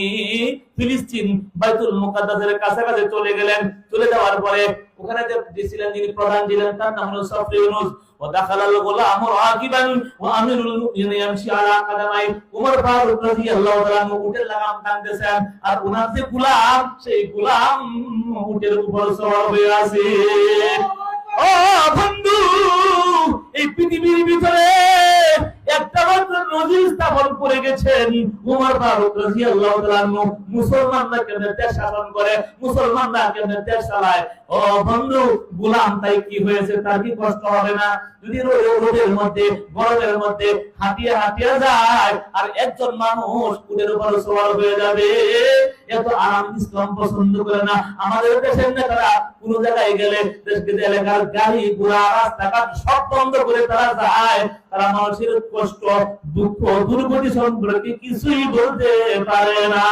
ফিলিস্তিন বাইতুল মুকাদ্দাসের কাছাকাছি চলে গেলেন, চলে যাওয়ার পরে ওখানে যে ছিলেন, যিনি প্রধান ছিলেন, তার নাম হলো সফরি ইউনুস। ওয়া দাখালাল গোলাম রাকিবান ওয়া আমিরুল মুমিনিন ইয়ামশি আলা কাদামাই, উমর ফারুক রাদিয়াল্লাহু তাআলা উটের লাগাম টানতেছেন, আর উনার যে গোলাম, সেই গোলাম উটের উপর সওয়ার হয়ে আছে। ও বন্ধু, এই পৃথিবীর ভিতরে একটা মাত্র নজির স্থাপন করে গেছেন উমর ফারুক রাদিয়াল্লাহু তাআলা আনহু। মুসলমানরা কেমনে দেশ শাসন করে, মুসলমানরা কেমনে দেশ চালায়। ও বন্ধু, গোলাম তাই কি হয়েছে, তার কি কষ্ট হবে না? যদি রোদের মধ্যে, গরমের মধ্যে হাঁটিয়ে হাঁটিয়ে যায়, আর একজন মানুষ উটের উপর সওয়ার হয়ে যাবে, এত আরাম ইসলাম পছন্দ করে না। আমাদের দেশের নেতারা কোন জায়গায় গেলে দেশকে এলাকার গাড়ি ঘোড়া রাস্তাঘাট সব বন্ধ করে তারা যায়, তারা মানুষের কষ্ট দুঃখ দুর্গতি সম্পর্কে কিছুই বলতে পারে না।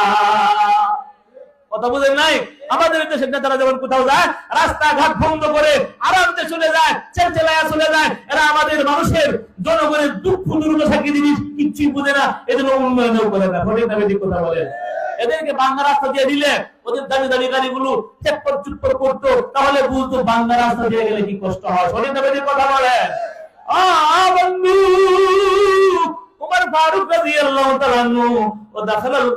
কথা বুঝেন নাই? আমাদের দেশের নেতারা যখন কোথাও যায়, রাস্তাঘাট বন্ধ করে আরামে চলে যায়, চেঁচালায়া চলে যায়। এরা আমাদের মানুষের, জনগণের দুঃখ দুর্দশা কি জিনিস কিচ্ছুই বুঝে না, এজন্য উন্নয়নও করে না। ঠিক না বেঠিক কথা বলেন? এদেরকে বাংলা রাস্তা দিয়ে দিলে ওদের দামি দামি গাড়িগুলো চেপ্পর চুপ্পর করতো, তাহলে বুঝতো বাংলা রাস্তা দিয়ে গেলে কি কষ্ট হয়। ঠিক না বেঠিক কথা বলেন? বন্ধু, উমর ফারুক রাদিয়াল্লাহু তাআলা আনহু ও দাখালাল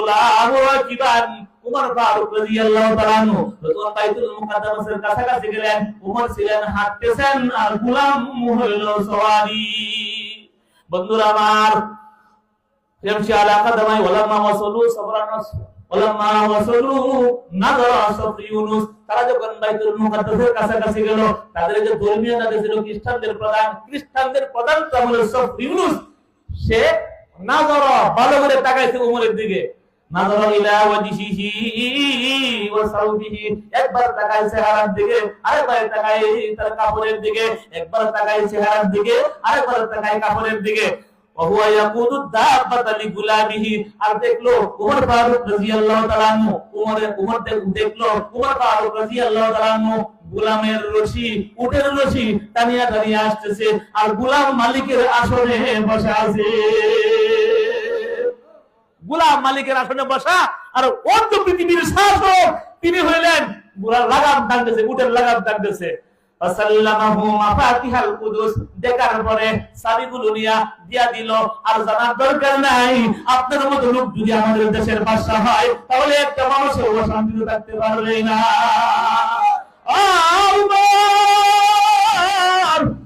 গোলাম রাকিবান, উমর ফারুক রাদিয়াল্লাহু তাআলা আনহু যখন বাইতুল মুকাদ্দাসের কাছাকাছি গেলেন, উমর ছিলেন হাঁটতেছেন, আর গোলাম হইল সওয়ারি। বন্ধুরা আমার, يمشي على قدمي ولما وصلوا صبر الناس ولما وصلوا نظر صبر يونس, তারা যখন বাইতুল মুকাদ্দাসের কাছাকাছি গেল, তাদের যে ধর্মীয় নেতা ছিল খ্রিস্টানদের প্রধান হলো সফর ইউনুস, সে নজর ভালো করে তাকাইছে উমরের দিকে। নজর ইলা ওয়াজহিহি ওয়া সাউবিহি, একবার তাকাইছে চেহারার দিকে, আরেকবার তাকাই তার কাপড়ের দিকে, একবার তাকাই চেহারার দিকে, আরেকবার তাকাই কাপড়ের দিকে। وهو يقود الدابة لغلامه, আর দেখলো উমর ফারুক রাদিয়াল্লাহু তাআলা আনহু, উমর দেখলো উমর ফারুক রাদিয়াল্লাহু তাআলা আনহু গোলামের রশি, উটের রশি টানিয়া টানিয়া আসতেছে, আর গোলাম মালিকের আসনে বসা আছে। গোলাম মালিকের আসনে বসা, আর অর্ধ পৃথিবীর শাসক তিনি হইলেন, গোলাম লাগাম টানতেছে, উটের লাগাম টানতেছে। ফাসাল্লামাহু মাফাতিহাল কুদুস, দেখার পরে চাবিগুলো নিয়া দিয়া দিল। আর জানার দরকার নাই, আপনার মতো লোক যদি আমাদের দেশের বাদশা হয়, তাহলে একটা মানুষের শান্তিতে থাকতে পারবে না।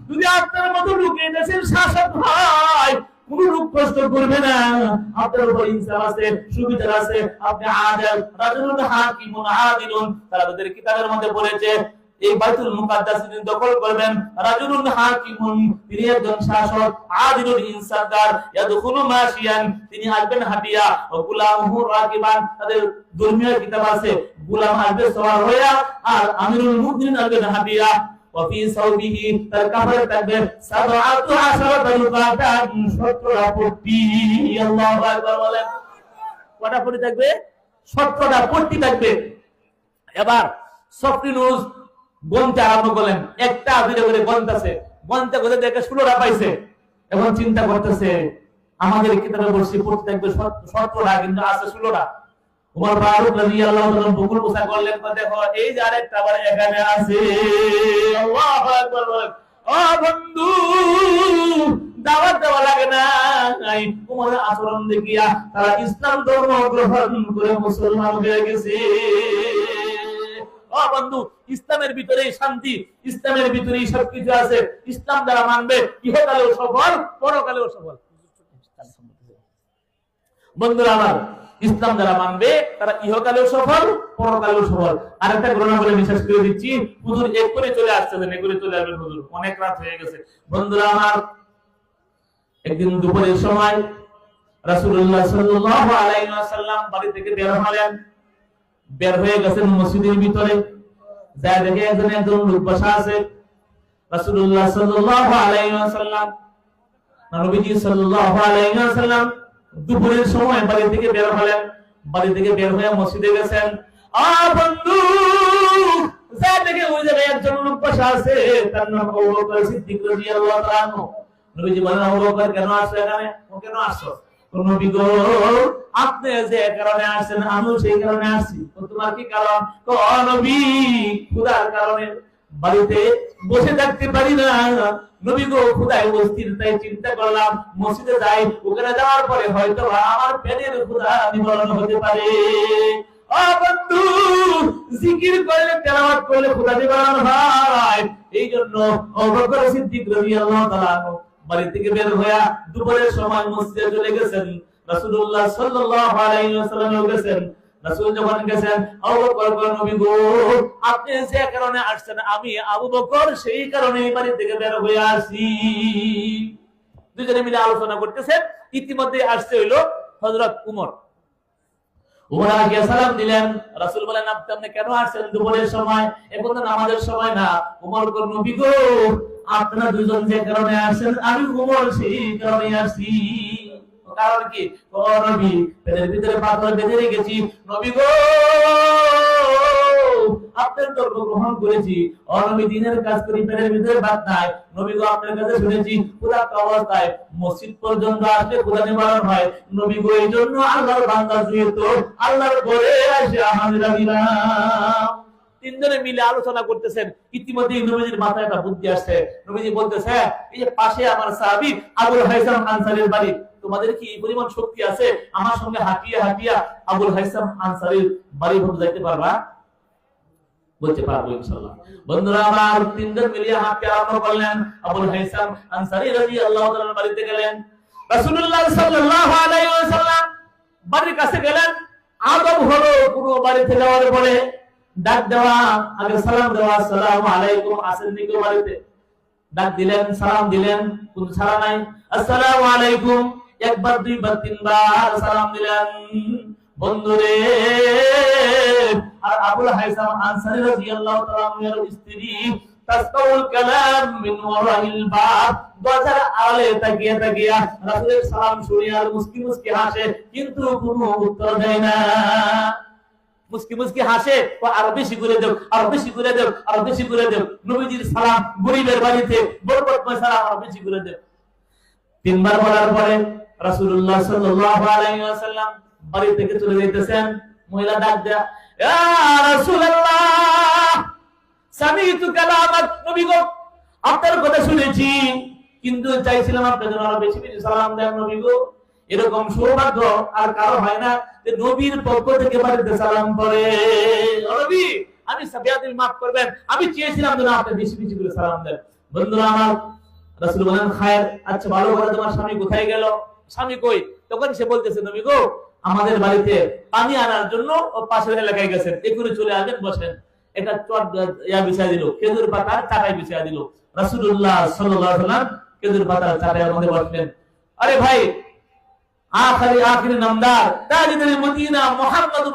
যদি আপনার মতো লোক এই দেশের শাসক হয়, কোন লোক কষ্ট করবে না, আপনার উপর ইনসাফ আছে, সুবিধা আছে, আপনি আদিল, রাজুলুন হাকিমুন আদিলুন। তারা তাদের কিতাবের মধ্যে বলেছে, এই বাইতুল মুকাদ্দাস তিনি দখল করবেন, রাজুলুন হাকিমুন, তিনি একজন শাসক, আদিলুন ইনসাফদার, ইয়াদখুলু মাশিয়ান, তিনি আসবেন হাঁটিয়া, ও গুলামহু রাকিবান, তাদের ধর্মীয় কিতাব আছে, গোলাম আসবে সওয়ার হইয়া, আর আমিরুল মুমিনিন আসবেন হাঁটিয়া। ওয়াফি সাউবিহি, তার কাপড়ে থাকবে 17 লুকাতান, 17টা পট্টি। আল্লাহু আকবার বলেন। কয়টা পট্টি থাকবে? 17টা পট্টি থাকবে। এবার সফরিনুস গন্তে আরম্ভ করলেন, একটা দুইটা করে গন্তাছে, গন্তে গন্তে দেখে 16টা পাইছে। এখন চিন্তা করতেছে, আমাদের কিতাবে বলছি পড়তে থাকবে 17টা, কিন্তু আছে 16টা। উমর ফারুক রাদিয়াল্লাহু তাআলা বুকুল উসা করলেন, দেখো এই যে আরেকটা আবার এখানে আছে। আল্লাহু আকবার বলেন। ও ও বন্ধু, দাওয়াত দেওয়া লাগে না, উমরের আচরণ দেখিয়া তারা ইসলাম ধর্ম গ্রহণ করে মুসলমান হয়ে গেছে। ও বন্ধু, ইসলামের ভিতরেই শান্তি, ইসলামের ভিতরেই সবকিছু আছে। ইসলাম যারা মানবে ইহকালেও সফল, পরকালেও সফল। বন্ধুরা আমার, ইসলাম যারা মানবে তারা ইহকালেও সফল, পরকালেও সফল। আরেকটা ঘটনা বলে বিশ্বাস করে দিচ্ছি, হুজুর এক করে চলে আসছেন, এক করে চলে আসবেন হুজুর, অনেক রাত হয়ে গেছে। বন্ধুরা আমার, একদিন দুপুরের সময় রাসূলুল্লাহ সাল্লাল্লাহু আলাইহি ওয়াসাল্লাম বাড়ি থেকে বের হলেন। বের হয়ে গেছেন মসজিদের ভিতরে, যা দেখে একজন লোক বসা আছে। রাসূলুল্লাহ সাল্লাল্লাহু আলাইহি ওয়াসাল্লাম, নবীজি সাল্লাল্লাহু আলাইহি ওয়াসাল্লাম দুপুরের সময় বাড়ি থেকে বের হলেন। বাড়ি থেকে বের হয়ে মসজিদে গেছেন। বন্ধু, যা দেখে ওই জায়গায় একজন লোক বসা আছে, তার নাম আবু বকর সিদ্দিক রাদিয়াল্লাহু তাআলা আনহু। নবীজি বলেন, আবু বকর কেন আসছো এখানে? ও কেন আসছো? নবী গো, আপনি যে কারণে আসছেন আমিও সেই কারণে আসছি। তোমার কি কারণ? নবী, ক্ষুধার কারণে বাড়িতে বসে থাকতে পারি না। নবী গো, ক্ষুধায় অস্থির, তাই চিন্তা করলাম মসজিদে যাই, ওখানে যাওয়ার পরে হয়তো আমার পেটের ক্ষুধা নিবারণ হতে পারে। বন্ধু, জিকির করলে, তেলাওয়াত করলে ক্ষুধা নিবারণ হয়। এই জন্য আবু বকর সিদ্দিক রাদিয়াল্লাহু তাআলা আনহু বাড়ি থেকে বের হয়ে দুপুরের সময় মসজিদে চলে গেছেন। রাসূলুল্লাহ সাল্লাল্লাহু আলাইহি ওয়াসাল্লাম গেছেন। রাসূল যখন গেছেন, আবু বকর বলেন, নবী গো, আপনি যে কারণে আসছেন আমি আবু বকর সেই কারণে বাড়ি থেকে বের হয়ে আসি। দুজনে মিলে আলোচনা করতেছেন। ইতিমধ্যে আসছে হইল হযরত উমর। উমর আগে সালাম দিলেন। রাসূল বলেন, আপনি কেন আসছেন দুপুরের সময়? এখন তো নামাজের সময় না। উমর বলেন, নবী গো, আপনারা দুজন যে কারণে আসেন আমি উমর সেই কারণে আসি। কারণ কি? নবী, পেটের ভিতরে পাথর বেঁধে রেখেছি। নবী গো, আপনার ধর্ম গ্রহণ করেছি। নবী, দিনের কাজ করি, পেটের ভিতরে ভাত নাই। নবী গো, আপনার কাছে শুনেছি ক্ষুধার্ত অবস্থায় মসজিদ পর্যন্ত আসলে ক্ষুধা নিবারণ হয়। নবী গো, এই জন্য আল্লাহর বান্দা যেহেতু আল্লাহর ঘরে আসে হাজিরা দিলাম। তিনজনে মিলে আলোচনা করতেছেন। ইতিমধ্যে নবীজির মাথায় একটা বুদ্ধি আসছে। নবীজি বলতেছে, এই যে পাশে আমার সাহাবী আবুল হাইসাম আনসারীর বাড়ি, তোমাদের কি এই পরিমাণ শক্তি আছে আমার সঙ্গে হাঁটিয়া হাঁটিয়া আবুল হাইসাম আনসারীর বাড়ি পর্যন্ত যাইতে পারবা? বলতে পারবো ইনশাআল্লাহ। বন্ধুরা আমার, তিনজন মিলিয়ে হাঁটতে আরম্ভ করলেন। আবুল হাইসাম আনসারী রাদিয়াল্লাহু তাআলার বাড়িতে গেলেন। রাসূলুল্লাহ সাল্লাল্লাহু আলাইহি ওয়াসাল্লাম বাড়ির কাছে গেলেন। আদব হলো পুরো বাড়িতে যাওয়ার পরে ডাক দেওয়া, আগে সালাম দেওয়া, আসসালামু আলাইকুম, আসেন নাকি বাড়িতে? ডাক দিলেন, সালাম দিলেন, কোন সালাম নাই। আসসালামু আলাইকুম একবার, দুইবার, তিনবার সালাম দিলেন। বন্ধুরে, আর আবুল হাইসাম আনসারী রাদিয়াল্লাহু তাআলা এর স্ত্রী তাসকাউল কালাম মিন ওয়ারাইল বাব, দরজার আড়ালে তাকিয়ে তাকিয়ে রাসূলের সালাম শুনে আর মুস্কি মুস্কি হাসে, কিন্তু কোনো উত্তর দেয় না। মুস্কি মুস্কি হাসে, ও আরো বেশি করে দেব, আরো বেশি করে দেব, আরো বেশি করে দেব। নবীজির সালাম, গরিবের বাড়িতে বরকতময় সালাম, আরো বেশি করে দেব। তিনবার বলার পরে রাসূলুল্লাহ সাল্লাল্লাহু আলাইহি ওয়াসাল্লাম বাড়ি থেকে চলে যাইতেছেন। মহিলা ডাক দেয়া, ইয়া রাসূলুল্লাহ, সামিতু কালামাক, নবী গো, আপনার কথা শুনেছি, কিন্তু চাইছিলাম আপনার জন্য আরো বেশি বেশি সালাম দেন। নবী গো, এরকম সৌভাগ্য আর কারো হয় না যে নবীর পক্ষ থেকে বাড়িতে সালাম করে। নবী, আমি বেয়াদবি মাফ করবেন, আমি চেয়েছিলাম যেন আপনি বেশি বেশি করে সালাম দেন। বন্ধুরা আমার, রাসূল বলেন, খায়ের, আচ্ছা ভালো করে, তোমার স্বামী কোথায় গেল? স্বামী কই? তখন সে বলতেছে, নবী গো, আমাদের বাড়িতে পানি আনার জন্য ও পাশের এলাকায় গেছেন, এগুলো চলে আসবেন, বসেন। এটা চট বিছাই দিল, খেজুর পাতার চাটাই বিছাই দিল। রাসূলুল্লাহ সাল্লাল্লাহু আলাইহি ওয়াসাল্লাম খেজুর পাতার চাটাইয়ের মধ্যে বসলেন। আরে ভাই, আখিরি নামদার তাজুল মদিনা মুহাম্মদ